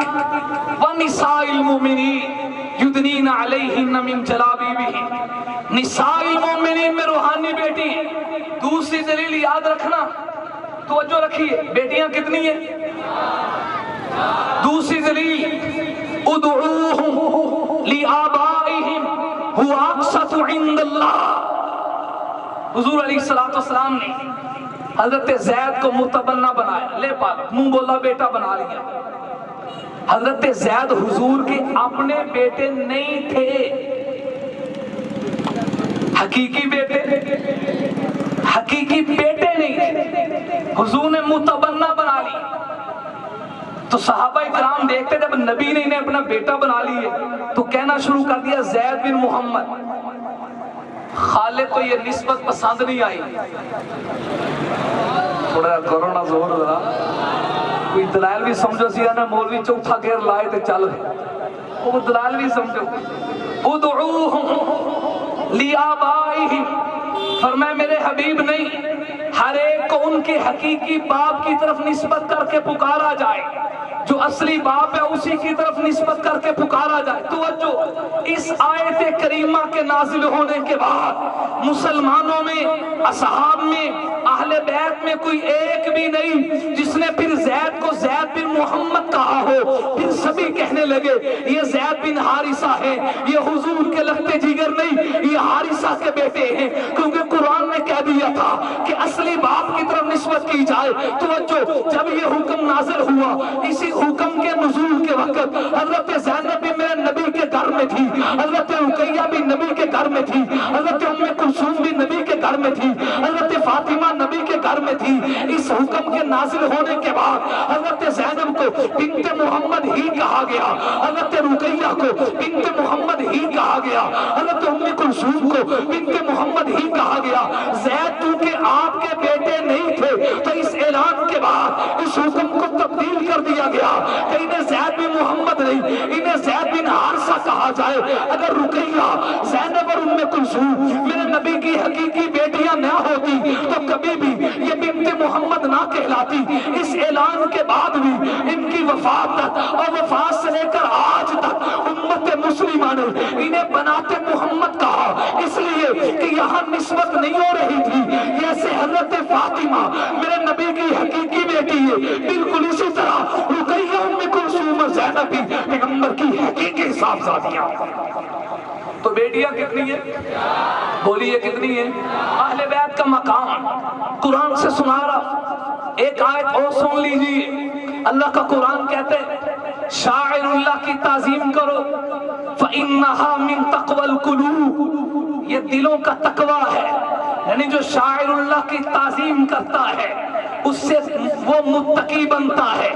ونساء المؤمنین یدنین علیہن من جلابیبہن، نساء المؤمنین میں روحانی بیٹی ہیں۔ دوسری دلیل یاد رکھنا، توجہ رکھیے، بیٹیاں کتنی ہیں؟ دوسری دلیل ادعوہم لآبائہم هو اقسط عند اللہ، حضور علیہ السلام نے حضرت زید کو متبنہ بنایا، لے پالا، منہ بولا بیٹا بنا لیا۔ حضرت زید حضور کے اپنے بیٹے نہیں تھے، حقیقی بیٹے نہیں تھے، حضور نے متبنہ بنا لی۔ تو صحابہ کرام دیکھتے جب نبی نے انہیں اپنا بیٹا بنا لیے تو کہنا شروع کر دیا زید بن محمد۔ خالد کو یہ نسبت پسند نہیں آئی، تھوڑا کرو نا زور ذرا، کوئی دلائل بھی سمجھو سیا نا، مولوی چوتھا گیر لائے تے چل رہے، وہ دلائل بھی سمجھو۔ ادعوہم لآبائہم، فرمایا میرے حبیب نہیں، ہر ایک کو ان کے حقیقی باپ کی طرف نسبت کر کے پکارا جائے، جو اصلی باپ ہے اسی کی طرف نسبت کر کے پکارا جائے۔ توجہ، اس آیت کریمہ کے نازل ہونے کے بعد مسلمانوں میں، اصحاب میں، اہل بیت میں کوئی ایک بھی نہیں جس نے پھر زید کو زید بن محمد کہا ہو، پھر سبھی کہنے لگے یہ زید بن حارثہ ہے، یہ حضور کے لگتے جگر نہیں، یہ حارثہ کے بیٹے ہیں، کیونکہ قرآن نے کہہ دیا تھا کہ اصلی باپ کی طرف نسبت کی جائے۔ توجہ، جب یہ حکم نازل ہوا، اسی حکم کے نزول کے وقت حضرت زینب بھی میرے نبی کے گھر میں تھی، حضرت رقیہ بھی نبی کے گھر میں تھی، حضرت ام کلثوم بھی نبی کے گھر میں تھی، حضرت فاطمہ نبی کے گھر میں تھی۔ اس حکم کے نازل ہونے کے بعد حضرت زینب کو بنت محمد ہی کہا گیا، حضرت رقیہ کو بنت محمد ہی کہا گیا، حضرت ام کلثوم کو بنت محمد ہی کہا گیا۔ زید چونکہ آپ کے بیٹے نہیں تھے تو اس اعلان کے بعد اس حکم کو تبدیل کر دیا گیا کہ انہیں زید بن محمد نہیں، انہیں زید بن حارثہ کہا جائے۔ اگر رقیہ، زینب اور ام کلثوم میرے نبی کی حقیقی بیٹیاں نہ ہوتی تو کبھی بھی یہ بنت محمد نہ کہلاتی۔ اس اعلان کے بعد بھی ان کی وفات تک اور وفات سے لے کر آج تک امت مسلمہ نے انہیں بنات محمد کہا، اس لیے کہ یہاں نسبت نہیں ہو رہی تھی۔ جیسے حضرت فاطمہ میرے نبی کی حقیقی بیٹی ہے، بالکل اسی طرح رقیہ، ام کلثوم اور زینب بھی پیغمبر کی حقیقی صاحبزادیاں۔ تو بیٹیاں کتنی ہیں؟ بولیے کتنی ہیں؟ اہل بیت کا مقام قرآن سے سنا رہا، ایک آیت اور سن لیجیے۔ اللہ کا قرآن کہتے ہیں شاعر اللہ کی تعظیم کرو، فَإِنَّهَا مِن تَقْوَى الْقُلُوبِ، یہ دلوں کا تقوی ہے، یعنی جو شاعر اللہ کی تعظیم کرتا ہے اس سے وہ متقی بنتا ہے،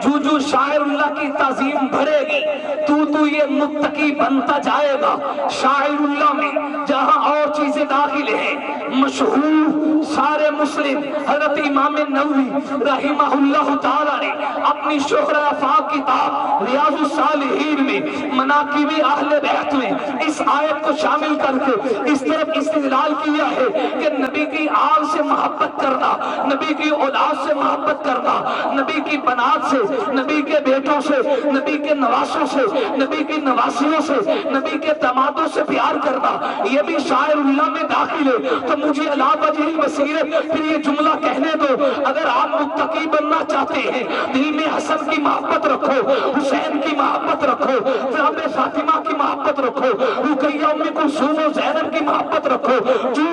جو شاعر اللہ کی تعظیم بڑھے گی تو یہ متقی بنتا جائے گا۔ شاعر اللہ میں جہاں اور چیزیں داخل ہیں، مشہور سارے مسلم حضرت امام نووی رحمہ اللہ تعالی نے اپنی شہرہ افاق کتاب ریاض الصالحین میں مناقب اہل بیت میں اس آیت کو شامل کر کے اس طرف استدلال کیا ہے کہ نبی کی آل سے محبت کرنا، نبی کی اولاد سے محبت کرنا، نبی کی بنات سے، نبی کے بیٹوں سے، نبی کے نواسوں سے، نبی کی نواسیوں سے، نبی کے دامادوں سے پیار کرنا، یہ بھی شاعر اللہ میں داخل ہے۔ تو مجھے علا وجہ البصیرت پھر یہ جملہ کہنے دو، اگر آپ متقی بننا چاہتے ہیں دل میں حسن کی محبت رکھو، حسین کی محبت رکھو، فراب فاطمہ کی محبت رکھو، رقیہ ام کلثوم و زینب کی محبت رکھو، جو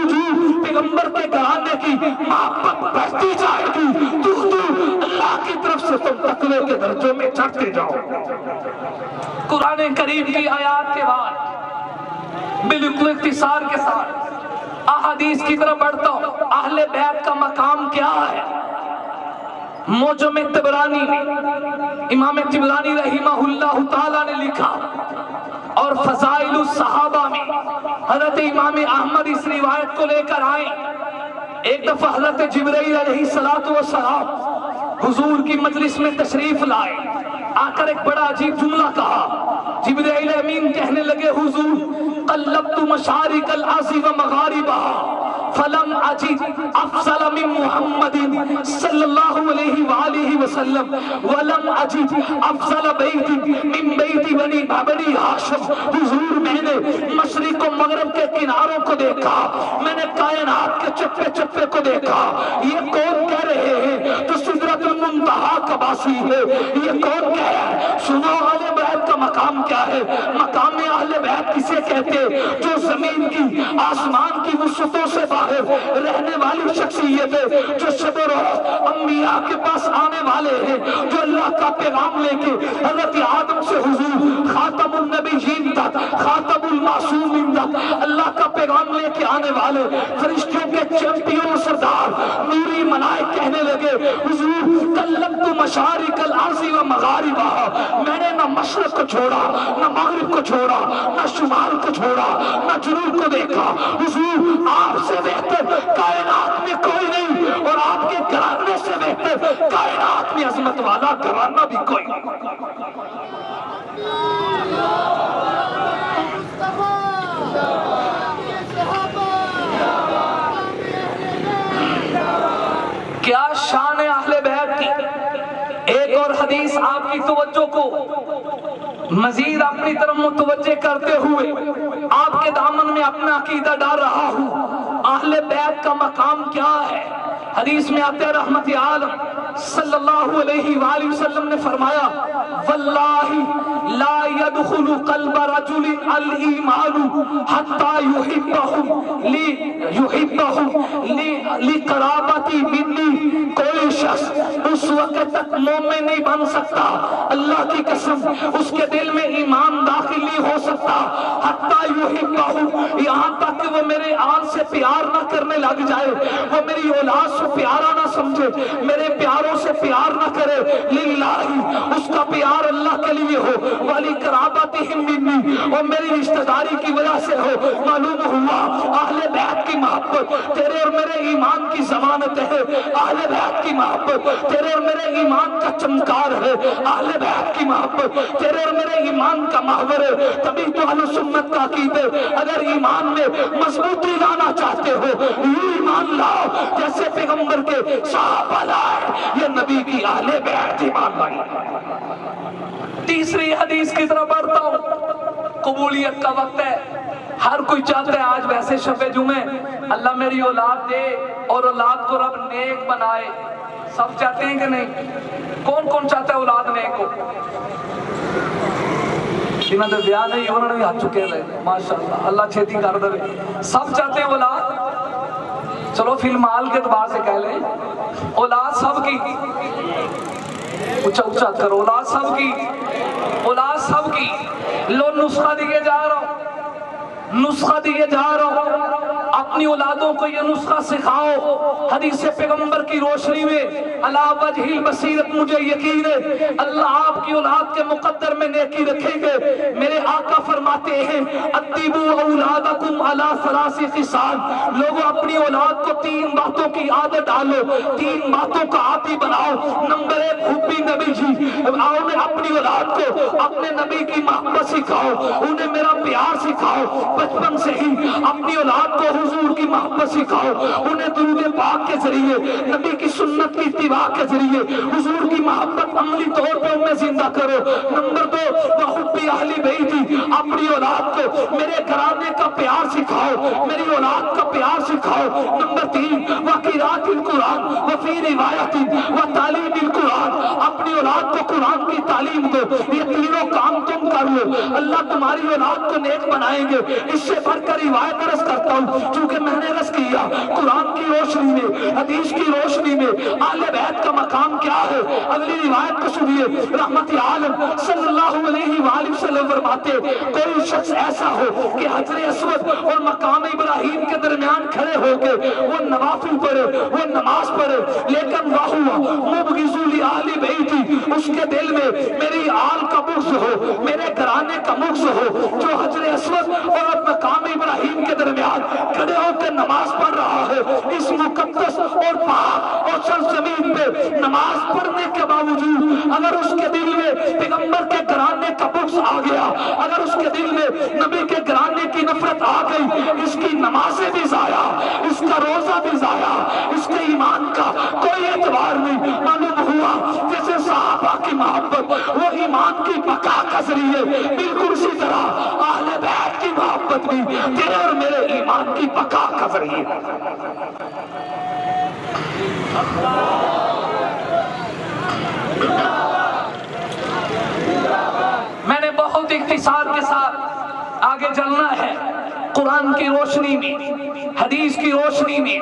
پیغمبر کے گھرانے کی محبت بڑھتی جائے گی تو اللہ کی طرف سے تم تقوی کے درجوں میں چڑھتے جاؤ۔ قرآن کریم کی آیات کے بعد بالکل اختصار کے ساتھ احادیث کی طرف بڑھتا ہوں۔ اہل بیت کا مقام کیا ہے؟ موجم طبرانی میں امام طبرانی رحمہ اللہ تعالی نے لکھا، اور فضائل الصحابہ میں حضرت امام احمد اس روایت کو لے کر آئے۔ ایک دفعہ حضرت جبرائیل علیہ السلام حضور کی مجلس میں تشریف لائے، آ کر ایک بڑا عجیب جملہ کہا۔ جبرائیل امین کہنے لگے، حضور قلبت مشارق الارض و مغاربها فلم اجد افضل من محمد صلی اللہ علیہ وآلہ وسلم ولم اجد افضل بیت من بیت بنی ہاشم۔ حضور میں نے مشرق و مغرب کے کناروں کو دیکھا، میں نے کائنات کے چپے چپے کو دیکھا، یہ کون کہہ رہے ہیں؟ تو سدرۃ المنتہا کا باسی ہے، یہ کون کہہ رہا ہے؟ سنو اہل بیت کا مقام کیا ہے؟ مقام اہل بیت کسے کہتے؟ جو زمین کی آسمان کی وسعتوں سے باہر رہنے والی شخصیت ہے، جو شب و روز انبیاء کے پاس آنے والے ہیں، جو اللہ کا پیغام لے کے حضرت آدم سے حضور خاتم النبیین تک، خاتم المعصومین تک اللہ کا پیغام لے کے آنے والے فرشتوں کے چیمپئن سردار نوری ملائک کہنے لگے، حضور قلبت مشارق الارض و مغاربها، میں نے نہ مشرق کو چھوڑا، نہ مغرب کو چھوڑا، نہ شمال کو چھوڑا، نہ جنوب کو دیکھا۔ حضور آپ سے بہتر کائنات میں کوئی نہیں، اور آپ کے گھرانے سے بہتر کائنات میں عظمت والا گھرانہ بھی کوئی نہیں۔ کیا شان ہے اہل بیت کی۔ ایک اور حدیث آپ کی توجہ کو مزید اپنی طرف متوجہ کرتے ہوئے آپ کے دامن میں اپنا عقیدہ ڈال رہا ہوں۔ اہل بیت کا مقام کیا ہے؟ حدیث میں آتے ہیں رحمت عالم صلی اللہ علیہ وآلہ وسلم نے فرمایا، واللہ لا يدخل قلب رجل الایمان حتی یحبہ لقرابتی منی۔ کوئی شخص اس وقت تک مومن نہیں بن سکتا، اللہ کی قسم اس کے دل میں ایمان داخل نہیں ہو سکتا، حتی یحبہ، یہاں تک کہ وہ میرے آل سے پیار نہ کرنے لگ جائے، وہ میری اولاد سے پیارا نہ سمجھے، میرے پیاروں سے پیار نہ کرے، للہ اس کا پیار اللہ کے لیے ہو، والی قرابتہم منی، اور میری رشتہ داری کی وجہ سے ہو۔ معلوم ہوا اہل بیت کی محبت تیرے اور میرے ایمان کی ضمانت ہے، اہل بیت کی محبت تیرے اور میرے ایمان کا چمکار ہے، اہل بیت کی محبت تیرے اور میرے ایمان کا محور ہے۔ تبھی تو اہل سنت کا عقیدہ، اگر ایمان میں مضبوطی لانا چاہتے ہو یہ ایمان لاؤ جیسے پیغمبر کے صحابہ لائے، یہ نبی کی اہل بیت ایمان لائی۔ تیسری حدیث کی طرف بڑھتا ہوں۔ قبولیت کا وقت ہے، ہر کوئی چاہتا ہے آج ویسے شب جمعے اللہ میری اولاد دے اور اولاد کو رب نیک بنائے۔ سب چاہتے ہیں کہ نہیں؟ کون کون چاہتا ہے اولاد نیک ہو؟ جنہوں نے بیاہ نہیں انہوں نے بھی ہاتھ چکے رہے، ماشاءاللہ اللہ چھیتی کر دے۔ سب چاہتے ہیں اولاد، چلو فی المال کے اعتبار سے کہہ لیں اولاد سب کی، اچھا اچھا کرو، اولاد سب کی، اولاد سب کی۔ لو نسخہ دیے جا رہا ہوں، نسخہ دیے جا رہا ہوں۔ اپنی اولادوں کو یہ نسخہ سکھاؤ حدیث پیغمبر کی روشنی میں علی وجہ البصیرت مجھے یقین ہے اللہ آپ کی اولاد کے مقدر میں نیکی رکھیں گے۔ میرے آقا فرماتے ہیں ادبوا اولادکم علی ثلاث خصال، لوگوں اپنی اولاد کو 3 باتوں کی عادت ڈالو، 3 باتوں کا عادی بناؤ۔ نمبر 1 حبی نبی جی، آؤ میں اپنی اولاد کو اپنے نبی کی محبت سکھاؤ، انہیں میرا پیار سکھاؤ، بچپن سے ہی اپنی اولاد کو حضور کی محبت سکھاؤ، انہیں درود پاک کے ذریعے نبی کی سنت کی اتباع کے ذریعے حضور کی محبت عملی طور پہ انہیں زندہ کرو۔ نمبر 2 وحبی اہل بیتی، اپنی اولاد کو میرے گھرانے کا پیار سکھاؤ، میری اولاد کا پیار سکھاؤ۔ نمبر 3 وقراءۃ القرآن وفی روایت وتعلیم القرآن، اپنی اولاد کو قرآن کی تعلیم دو۔ یہ تینوں کام تم کر لو، اللہ تمہاری اولاد کو نیک بنائیں گے۔ اس سے بڑھ کر روایت عرض کرتا ہوں چونکہ میں نے عرض کیا قرآن کی روشنی میں، حدیث کی روشنی میں اہل بیت کا مقام کیا ہے۔ اگلی روایت کو سنیے، رحمت عالم صلی اللہ علیہ وآلہ وسلم فرماتے کوئی شخص ایسا ہو کہ حجر اسود اور مقام ابراہیم کے درمیان کھڑے ہو کے وہ نوافل پڑھے، وہ نماز پڑھے، لیکن وہ مبغض لأہل بیتی، اس کے دل میں میری آل کا بغض ہو، میرے گھرانے کا بغض ہو، جو حجر اسود اور مقام ابراہیم کے درمیان کھڑے ہو کے نماز پڑھ رہا ہے، اس مقدس اور پاک اور سرزمین پہ نماز پڑھنے کے باوجود اگر اس کے دل میں پیغمبر کے گھرانے کا بغض آ گیا، اگر اس کے دل میں نبی کے گھرانے کی نفرت آ گئی، اس کی نمازیں بھی ضائع، اس کا روزہ بھی ضائع، اس کے ایمان کا کوئی اعتبار نہیں۔ معلوم ہوا جیسے صحابہ کی محبت وہ ایمان کی بقا کا ذریعے، بالکل اسی طرح اہل بیت کی محبت بھی تیرے اور میرے ایمان کی بقا کا ذریعے۔ میں نے بہت اختصار کے ساتھ آگے چلنا ہے، قرآن کی روشنی میں، حدیث کی روشنی میں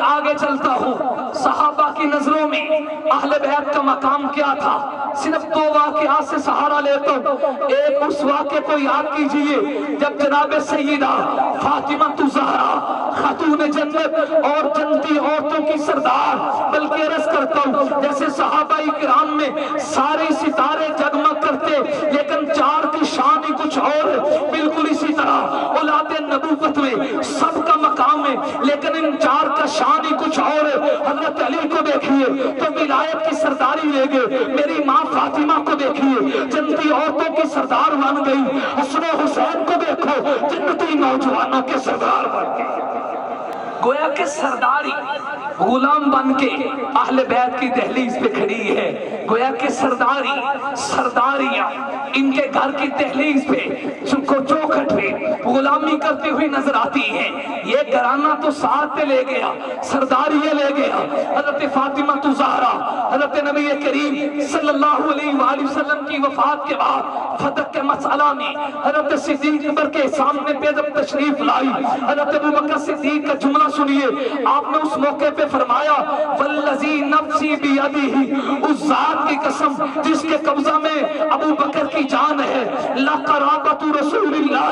آگے چلتا ہوں۔ صحابہ کی نظروں میں اہل بیت کا مقام کیا تھا؟ صرف 2 واقعات سے سہارا لیتا ہوں۔ ایک اس واقعے کو یاد کیجئے جب جناب سیدہ فاطمہ الزہرا خاتون جنت اور جنتی عورتوں کی سردار، بلکہ عرض کرتا ہوں جیسے صحابہ کرام میں سارے ستارے جگمگ کرتے لیکن 4 کی شان ہی کچھ اور ہے، بالکل اسی طرح اولاد نبوت میں سب کا مقام ہے لیکن ان 4 کا شان ہی کچھ اور ہے۔ حضرت علی کو دیکھیے تو ولایت کی سرداری لے گئے، میری ماں فاطمہ کو دیکھیے جنتی عورتوں کی سردار بن گئی، حسن و حسین کو دیکھو جنتی نوجوانوں کے سردار بن گئے۔ گویا کہ سرداری غلام بن کے اہل بیت کی دہلیز پہ کھڑی ہے، گویا کہ سرداریاں ان کے گھر کی دہلیز پہ چوکھٹ پہ غلامی کرتی ہوئی نظر آتی ہیں۔ یہ گھرانہ تو ساتھ پہ لے گیا، سرداری یہ لے گیا۔ حضرت فاطمہ الزہرا حضرت نبی کریم صلی اللہ علیہ وآلہ وسلم کی وفات کے بعد فتح کے مسئلہ میں حضرت صدیق اکبر کے سامنے پہ جب تشریف لائی، حضرت ابوبکر صدیق کا جملہ سنیے، آپ نے اس موقع پہ فرمایا والذی نفسی بیدہ، اس ذات کی قسم جس کے قبضہ میں ابو بکر کی جان ہے، لقرابۃ رسول اللہ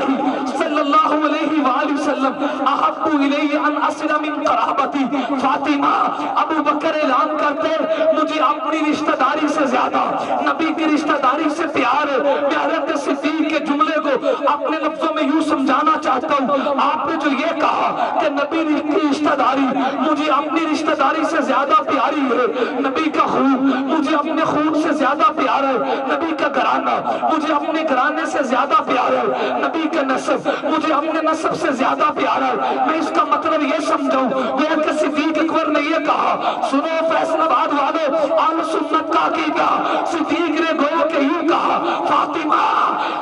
صلی اللہ علیہ وآلہ وسلم احب الی ان اصل من قرابتی۔ فاطمہ ابو بکر اعلان کرتے مجھے اپنی رشتہ داری سے زیادہ نبی کی رشتہ داری سے پیار ہے۔ میں حضرت صدیق کے جملے کو اپنے لفظوں میں یوں سمجھانا چاہتا ہوں، آپ نے جو یہ کہا کہ نبی کی رشتہ داری مجھے اپنی رشتہ داری سے زیادہ پیاری ہے، نبی کا خون مجھے اپنے خون سے زیادہ پیارا ہے، نبی کا گھرانہ مجھے اپنے گھرانے سے زیادہ پیارا ہے، نبی کا نسب مجھے اپنے نسب سے زیادہ پیارا ہے۔ میں اس کا مطلب یہ سمجھاؤں گویا کہ صدیق اکبر نے یہ کہا، سنو فیصل آباد والوں، اہل سنت کا عقیدہ، صدیق نے گویا کہ یوں کہا فاطمہ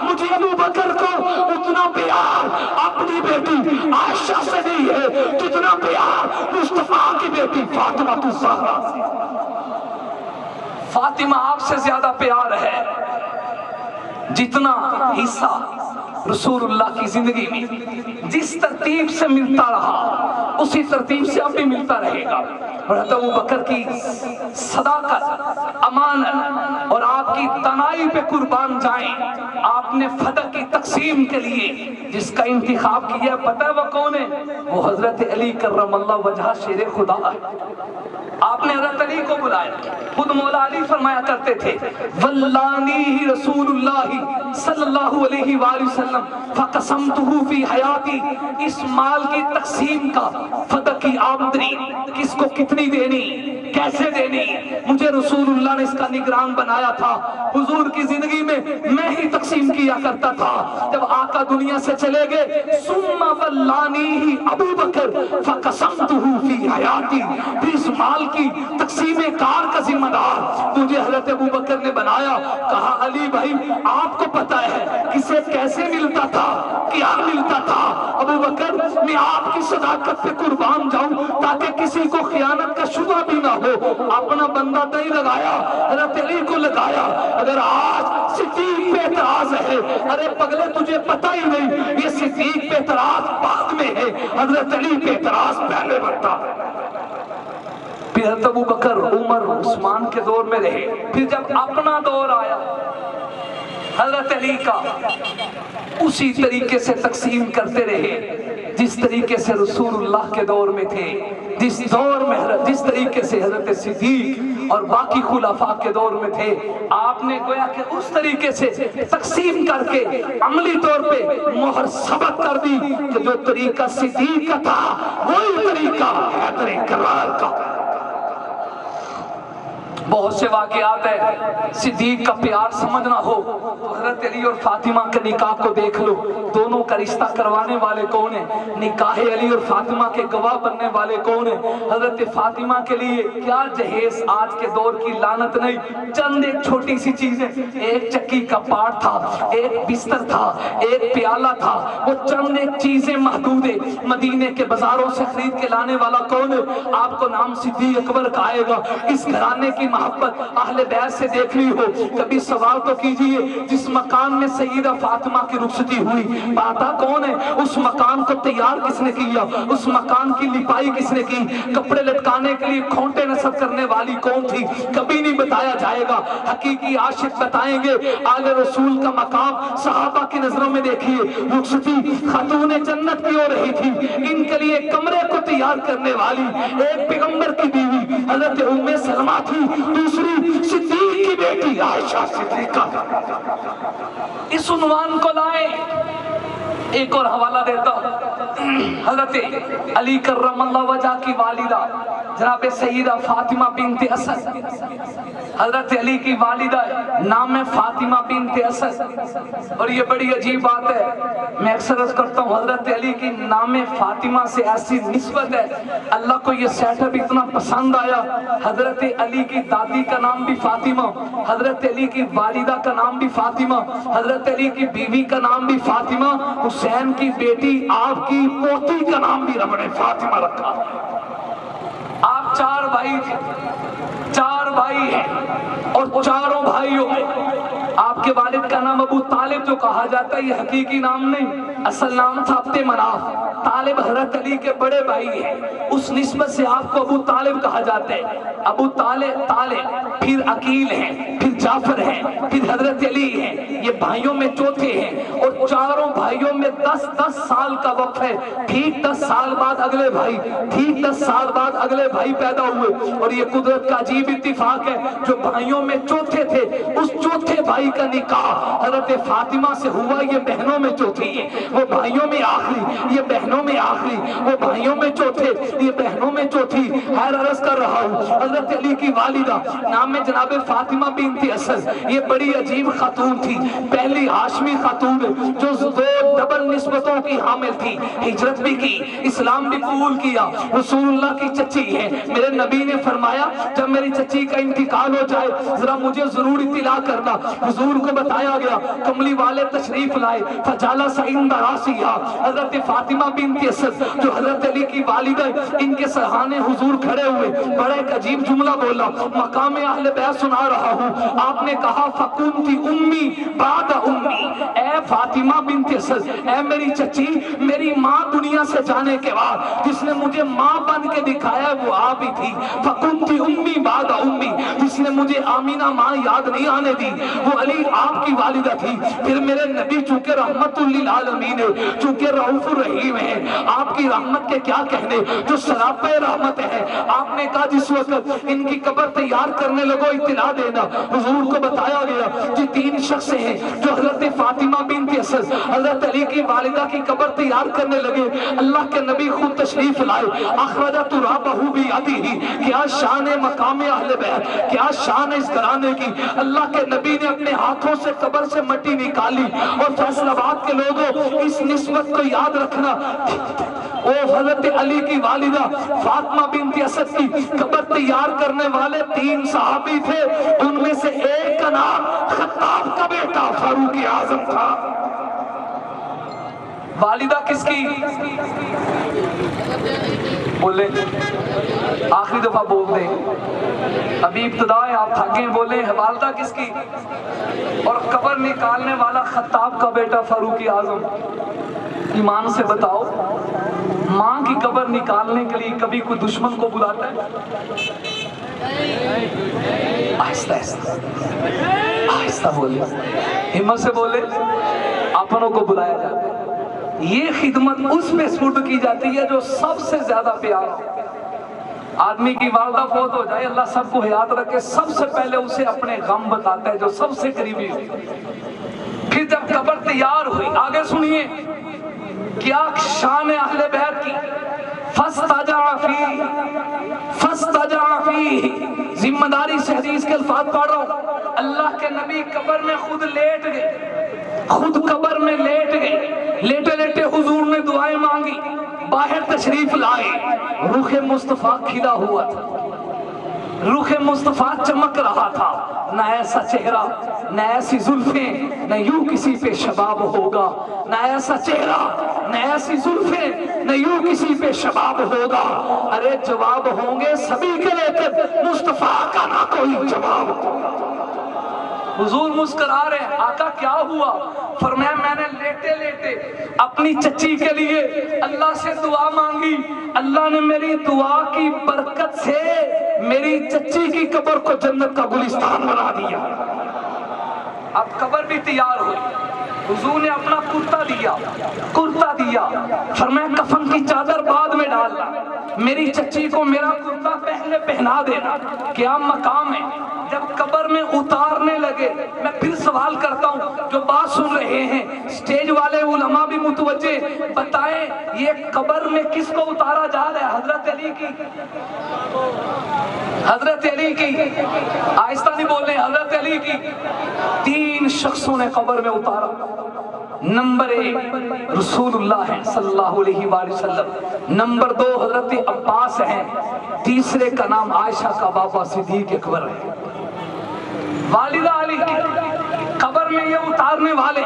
مجھے ابو بکر کو اتنا پیار اپنی بیٹی عائشہ سے نہیں ہے جتنا پیار مصطفیٰ کی بیٹی فاطمہ الزہرا سے۔ فاطمہ آپ سے زیادہ پیار ہے جتنا حصہ رسول اللہ کی زندگی میں جس ترتیب سے ملتا رہا اسی ترتیب سے اب بھی ملتا رہے گا۔ حضرت ابوبکر کی صداقت، امانت اور آپ کی تنائی پہ قربان جائیں۔ آپ نے فتح کی تقسیم کے لیے جس کا انتخاب کیا پتہ ہے وہ کون ہے؟ وہ حضرت علی کرم اللہ وجہ شیر خدا ہے۔ آپ نے حضرت علی کو بلایا، خود مولا علی فرمایا کرتے تھے ولانی رسول اللہ صلی اللہ علیہ وآلہ وسلم فقسمتہ فی حیاتی، اس مال کی تقسیم کا، فتح کی آمدنی کس کو کتنی دینی، کیسے دینی، مجھے رسول اللہ نے اس کا نگران بنایا تھا۔ حضور کی زندگی میں ہی تقسیم کیا کرتا تھا۔ جب آقا دنیا سے چلے گئے ثم ولانی ابو بکر فقسمتہ فی حیاتی، پھر اس مال کی تقسیم کار کا ذمہ دار مجھے حضرت ابو بکر نے بنایا۔ کہا علی بھائی آپ کو پتہ ہے کسے کیسے ملتا تھا، کیا ملتا تھا؟ ابو بکر میں آپ کی صداقت پہ قربان جاؤں تاکہ کسی کو خیانت کا شبہ بھی نہ ہو۔ اپنا بندہ نہیں لگایا، حضرت علی کو لگایا۔ اگر آج صدیق پہ اعتراض ہے، ارے پگلے تجھے پتہ ہی نہیں یہ صدیق پہ اعتراض بعد میں ہے، حضرت علی پہ اعتراض پہلے بڑھتا۔ پھر حضرت ابو بکر، عمر، عثمان کے دور میں رہے۔ پھر جب اپنا دور آیا حضرت علی کا، اسی طریقے سے تقسیم کرتے رہے جس طریقے سے رسول اللہ کے دور میں تھے، جس دور میں جس طریقے سے حضرت صدیق اور باقی خلفاء کے دور میں تھے۔ آپ نے گویا کہ اس طریقے سے تقسیم کر کے عملی طور پہ مہر ثبت کر دی کہ جو طریقہ صدیق کا تھا وہی طریقہ حیدر کرار کا۔ بہت سے واقعات ہے، صدیق کا پیار سمجھنا ہو تو حضرت علی اور فاطمہ کے نکاح کو دیکھ لو۔ دونوں کا رشتہ کروانے والے کون ہیں؟ نکاح علی اور فاطمہ کے گواہ بننے والے کون ہیں؟ حضرت فاطمہ کے لیے کیا جہیز آج کے دور کی لعنت نہیں، چند ایک چھوٹی سی چیزیں، ایک چکی کا پاٹ تھا، ایک بستر تھا، ایک پیالہ تھا، وہ چند ایک چیزیں محدود ہے۔ مدینے کے بازاروں سے خرید کے لانے والا کون ہے؟ آپ کو نام صدیق اکبر کا آئے گا۔ اس گھرانے کی محبت اہل بیت سے دیکھنی ہو کبھی سوال تو کیجئے جس مکان میں سیدہ فاطمہ کی رخصتی ہوئی پاتا کون ہے؟ اس مکان کو تیار کس نے کیا؟ اس مکان کی لپائی کس نے کی؟ کپڑے لٹکانے کے لیے کھونٹے نصب کرنے والی کون تھی؟ کبھی نہیں بتایا جائے گا۔ حقیقی عاشق بتائیں گے آل رسول کا مقام صحابہ کی نظروں میں دیکھیے، رخصتی خاتون جنت کی ہو رہی تھی، ان کے لیے کمرے کو تیار کرنے والی ایک پیغمبر کی بیوی حضرت ام سلمہ تھی، دوسری صدیق کی بیٹی عائشہ صدیقہ۔ اس عنوان کو لائیں۔ ایک اور حوالہ دیتا ہوں، حضرت علی کرم اللہ وجہ کی والدہ جناب سیدہ فاطمہ بنت اسد، حضرت علی کی والدہ نام ہے فاطمہ بنت اسد، اور یہ بڑی عجیب بات ہے، میں اکثر عرض کرتا ہوں حضرت علی کی نام فاطمہ سے ایسی نسبت ہے، اللہ کو یہ سیٹ اپ اتنا پسند آیا، حضرت علی کی دادی کا نام بھی فاطمہ، حضرت علی کی والدہ کا نام بھی فاطمہ، حضرت علی کی بیوی کا نام بھی فاطمہ، حسین کی بیٹی آپ کی پوتی کا نام بھی رب نے فاطمہ رکھا۔ آپ چار بھائی تھے، چار بھائی ہیں، اور چاروں بھائیوں میں آپ کے والد کا نام ابو طالب جو کہا جاتا ہے یہ حقیقی نام نہیں، اصل نام تھا عبد مناف۔ طالب حضرت علی کے بڑے بھائی ہیں، اس نسبت سے آپ کو ابو طالب کہا جاتا ہے۔ ابو طالب پھر عقیل ہیں، پھر جعفر ہیں، پھر حضرت علی ہیں، یہ بھائیوں میں چوتھے ہیں، اور چاروں بھائیوں میں 10 سال کا وقت ہے، ٹھیک 10 سال بعد اگلے بھائی، ٹھیک 10 سال بعد اگلے بھائی پیدا ہوئے، اور یہ قدرت کا عجیب اتفاق ہے، جو بھائیوں میں چوتھے تھے اس چوتھے بھائی کا نکاح حضرت فاطمہ سے ہوا، یہ بہنوں میں چوتھی ہے، وہ بھائیوں میں آخری، یہ بہنوں میں آخری، وہ بھائیوں میں چوتھے، یہ بہنوں میں چوتھی۔ خیر عرض کر رہا ہوں حضرت علی کی والدہ نام میں جناب فاطمہ بنت اسد، یہ بڑی عجیب خاتون تھی، پہلی ہاشمی خاتون جو دو ڈبل نسبتوں کی حامل تھی، ہجرت بھی کی، اسلام بھی قبول کیا، رسول اللہ کی چچی ہے۔ میرے نبی نے فرمایا جب میری چچی کا انتقال ہو جائے ذرا مجھے ضرور اطلاع کرنا، حضور کو بتایا گیا، کملی والے تشریف لائے، فجالس عند راسیہا، حضرت فاطمہ بنت اسد جو حضرت علی کی والدہ، ان کے سرحانے حضور کھڑے ہوئے، بڑا ایک عجیب جملہ بولا، مقام اہل بیت سنا رہا ہوں، آپ نے کہا فکنتی امی بعد امی، اے فاطمہ بنت اسد، اے میری چچی، میری ماں دنیا سے جانے کے بعد جس نے مجھے ماں بن کے دکھایا وہ آپ ہی تھی، فکنتی امی بعد امی، جس نے مجھے آمینہ ماں یاد نہیں آنے دی وہ علی آپ کی والدہ تھی۔ پھر میرے نبی چونکہ رحمت للعالمین ہے، چونکہ رؤوف الرحیم ہے، آپ کی رحمت کے کیا کہنے، جو سراپہ رحمت ہے، آپ نے کہا جس وقت ان کی قبر تیار کرنے لگو اطلاع دینا۔ حضور کو بتایا گیا کہ 3 شخص ہیں جو حضرت فاطمہ بنت اسد حضرت علی کی والدہ کی قبر تیار کرنے لگے، اللہ کے نبی خود تشریف لائے، اخرج ترابہ بیدہ، کیا شان مقام اہل بیت، کیا شان اس گھرانے کی۔ اللہ کے نبی نے اپنے ہاتھوں سے قبر سے مٹی نکالی، اور فیصل آباد کے لوگوں اس نسبت کو یاد رکھنا، وہ حضرت علی کی والدہ فاطمہ بنت اسد کی قبر تیار کرنے والے 3 صحابی تھے، ان میں سے ایک کا نام خطاب کا بیٹا فاروق اعظم تھا۔ والدہ کس کی؟ بولے آخری دفعہ بول دیں، ابھی ابتدا ہے، آپ تھکیں، بولیں والدہ کس کی؟ اور قبر نکالنے والا خطاب کا بیٹا فاروق اعظم۔ ایمان سے بتاؤ، ماں کی قبر نکالنے کے لیے کبھی کوئی دشمن کو بلاتا ہے؟ آہستہ آہستہ بولے، ہمت سے بولے، اپنوں کو بلایا جاتا ہے۔ یہ خدمت اس پہ سپرد کی جاتی ہے جو سب سے زیادہ پیار ہو۔ آدمی کی والدہ فوت ہو جائے، اللہ سب کو حیات رکھے، سب سے پہلے اسے اپنے غم بتاتا ہے جو سب سے قریبی ہو۔ پھر جب قبر تیار ہوئی، آگے سنیے کیا شان اہل بیت کی، فاستجع فی، ذمہ داری سے حدیث کے الفاظ پڑھ رہا ہوں۔ اللہ کے نبی قبر میں خود لیٹ گئے، خود قبر میں لیٹ گئے، لیٹے لیٹے حضور نے دعائیں مانگی، باہر تشریف لائے، رخ مصطفیٰ کھلا ہوا تھا، رخ مصطفیٰ چمک رہا تھا، نہ ایسا چہرہ، نہ ایسی زلفیں، نہ یوں کسی پہ شباب ہوگا، نہ ایسا چہرہ، نہ ایسی زلفیں، نہ یوں کسی پہ شباب ہوگا۔ ارے جواب ہوں گے سبھی کے، لیکن مصطفیٰ کا نہ کوئی جواب ہوگا۔ حضور مسکرا رہے ہیں، آقا کیا ہوا؟ فرمایا میں نے لیٹے لیٹے اپنی چچی کے لیے اللہ سے دعا مانگی، اللہ نے میری دعا کی برکت سے میری چچی کی قبر کو جنت کا گلستان بنا دیا۔ اب قبر بھی تیار ہوئی، حضور نے اپنا کرتا دیا، فرمایا کفن کی چادر بعد میں ڈالنا، میری چچی کو میرا کرتا پہلے پہنا دینا۔ کیا مقام ہے! جب قبر میں اتارنے لگے، میں پھر سوال کرتا ہوں، جو بات سن رہے ہیں اسٹیج والے علماء بھی متوجہ، بتائیں یہ قبر میں کس کو اتارا جا رہا ہے؟ حضرت علی کی، حضرت علی کی، آہستہ نہیں بولنے، حضرت علی کی۔ 3 شخصوں نے قبر میں اتارا۔ نمبر 1 رسول اللہ ہے صلی اللہ علیہ وآلہ وسلم، نمبر 2 حضرت عباس ہیں، تیسرے کا نام عائشہ کا بابا صدیق اکبر ہے۔ والدہ علی کی قبر میں یہ اتارنے والے،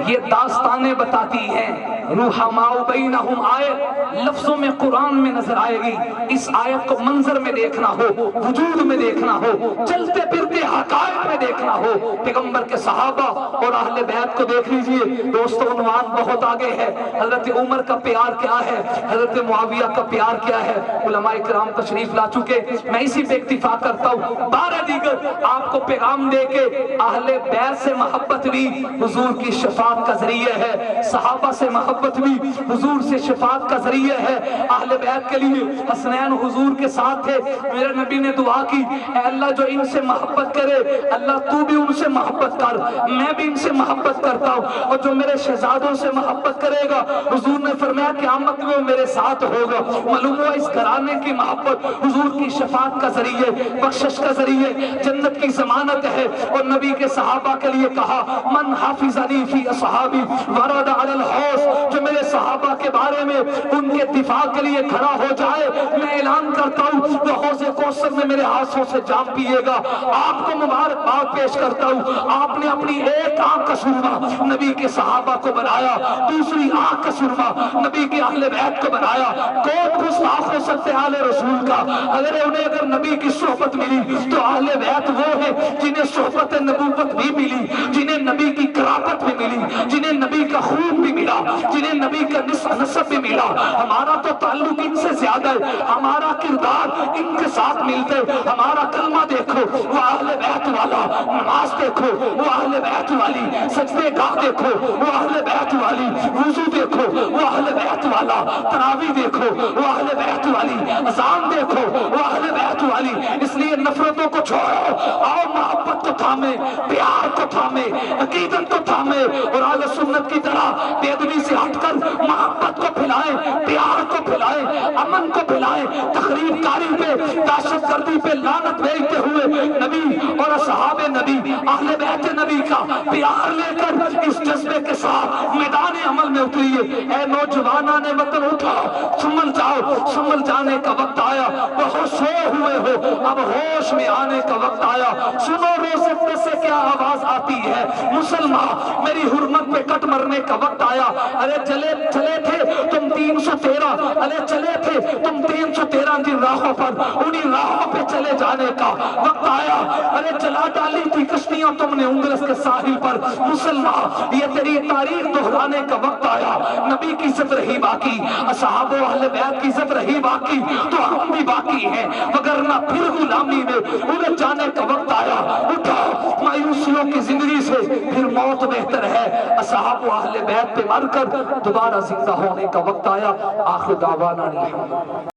یہ داستانیں بتاتی ہیں۔ رحماء بینہم آیت لفظوں میں قرآن میں نظر آئے گی، اس آیت کو منظر میں دیکھنا ہو، وجود میں دیکھنا ہو، چلتے پھرتے حقائق میں دیکھنا ہو، پیغمبر کے صحابہ اور اہل بیت کو دیکھ لیجئے۔ دوستو عنوان بہت آگے ہے، حضرت عمر کا پیار کیا ہے، حضرت معاویہ کا پیار کیا ہے، علماء کرام تشریف لا چکے، میں اسی پہ اکتفا کرتا ہوں۔ 12 دیگر آپ کو پیغام دے کے اہل بیت سے محبت بھی حضور کی شفاعت کا ذریعہ ہے، صحابہ سے محبت بھی حضور سے شفاعت کا ذریعہ ہے۔ اہل بیت کے لیے حسنین حضور کے ساتھ تھے، میرے نبی نے دعا کی، اے اللہ جو ان سے محبت کرے اللہ تو بھی ان سے محبت کر، میں بھی ان سے محبت کرتا ہوں، اور جو میرے شہزادوں سے محبت کرے گا حضور نے فرمایا قیامت میں وہ میرے ساتھ ہوگا۔ معلوم ہوا اس گھرانے کی محبت حضور کی شفاعت کا ذریعہ، بخشش کا ذریعہ، جنت کی ضمانت ہے۔ اور نبی کے صحابہ کے لیے کہا من حافظنی فی اصحابی ورد علی الحوض جو میرے صحابہ کے بارے میں ان کے دفاع کے لیے کھڑا ہو جائے، میں اعلان کرتا ہوں وہ حوض کوثر میں میرے ہاتھوں سے جام پیے گا۔ آپ کو مبارکباد پیش کرتا ہوں، آپ نے اپنی ایک آنکھ کا سرما نبی کے صحابہ کو بنایا، دوسری آنکھ کا سرما نبی کے اہل بیت کو بنایا۔ کون گستاخ ہو سکتے اہل رسول کا؟ اگر نبی کی صحبت ملی تو اہل بیت وہ ہیں جنہیں صحبت نبوت بھی ملی، جنہیں نبی کی قرابت بھی ملی، جنہیں نبی کا خون بھی ملا، جنہیں نبی کا نسب بھی ملا۔ ہمارا تو تعلق ان سے زیادہ ہے، ہمارا کردار ان کے ساتھ ملتے۔ ہمارا کلمہ دیکھو وہ اہل بیت والا، نماز دیکھو وہ اہل بیت والی، سجدے گاہ دیکھو وہ اہل بیت والی، وضو دیکھو وہ اہل بیت والا، تراویح دیکھو وہ اہل بیت والی، اذان دیکھو وہ اہل بیت والی۔ اس لیے نفرتوں کو چھوڑو، آؤ محبت کو تھامے، پیار کو تھامے، عقیدت کو تھامے، اور اہل سنت کی طرح بے ادبی سے ہٹ کر محبت کو پھیلائیں، پیار کو پھیلائیں، امن کو پھیلائیں۔ تخریب کاری پہ، دہشت گردی پہ لعنت بھیجتے ہوئے نبی اور اصحاب نبی، اہل بیت نبی کا پیار لے کر اس جذبے کے ساتھ میدان عمل میں اتریے۔ اے نوجوانان وطن اٹھو، سنبھل جاؤ، سنبھل جانے کا وقت آیا۔ بہت سوئے ہوئے ہو، اب ہوش میں آنے کا وقت آیا۔ سنو روزے سے کیا آواز آتی ہے، مسلمان میری حرمت پہ کٹ مرنے کا وقت آیا۔ ارے چلے تھے تم 313، ارے چلے تھے تم 313 جن راہوں پر، انہی راہوں پہ چلے جانے کا وقت آیا۔ ارے چلا ڈالی تھی کشتیاں تم نے انگلس کے ساحل پر، مسلمان یہ تیری تاریخ دہرانے کا وقت آیا۔ نبی کی عزت رہی باقی، اصحاب و اہل بیت کی عزت رہی باقی، تو ہم بھی باقی ہیں، وگرنہ پھر غلامی میں الجھ جانے کا وقت آیا۔ اٹھو، مایوسیوں کی زندگی سے پھر موت بہتر ہے۔ اصحاب و اہل بیت پہ مر کر دوبارہ زندہ ہونے کا وقت آیا۔ آخر دعوانا الحمدللہ۔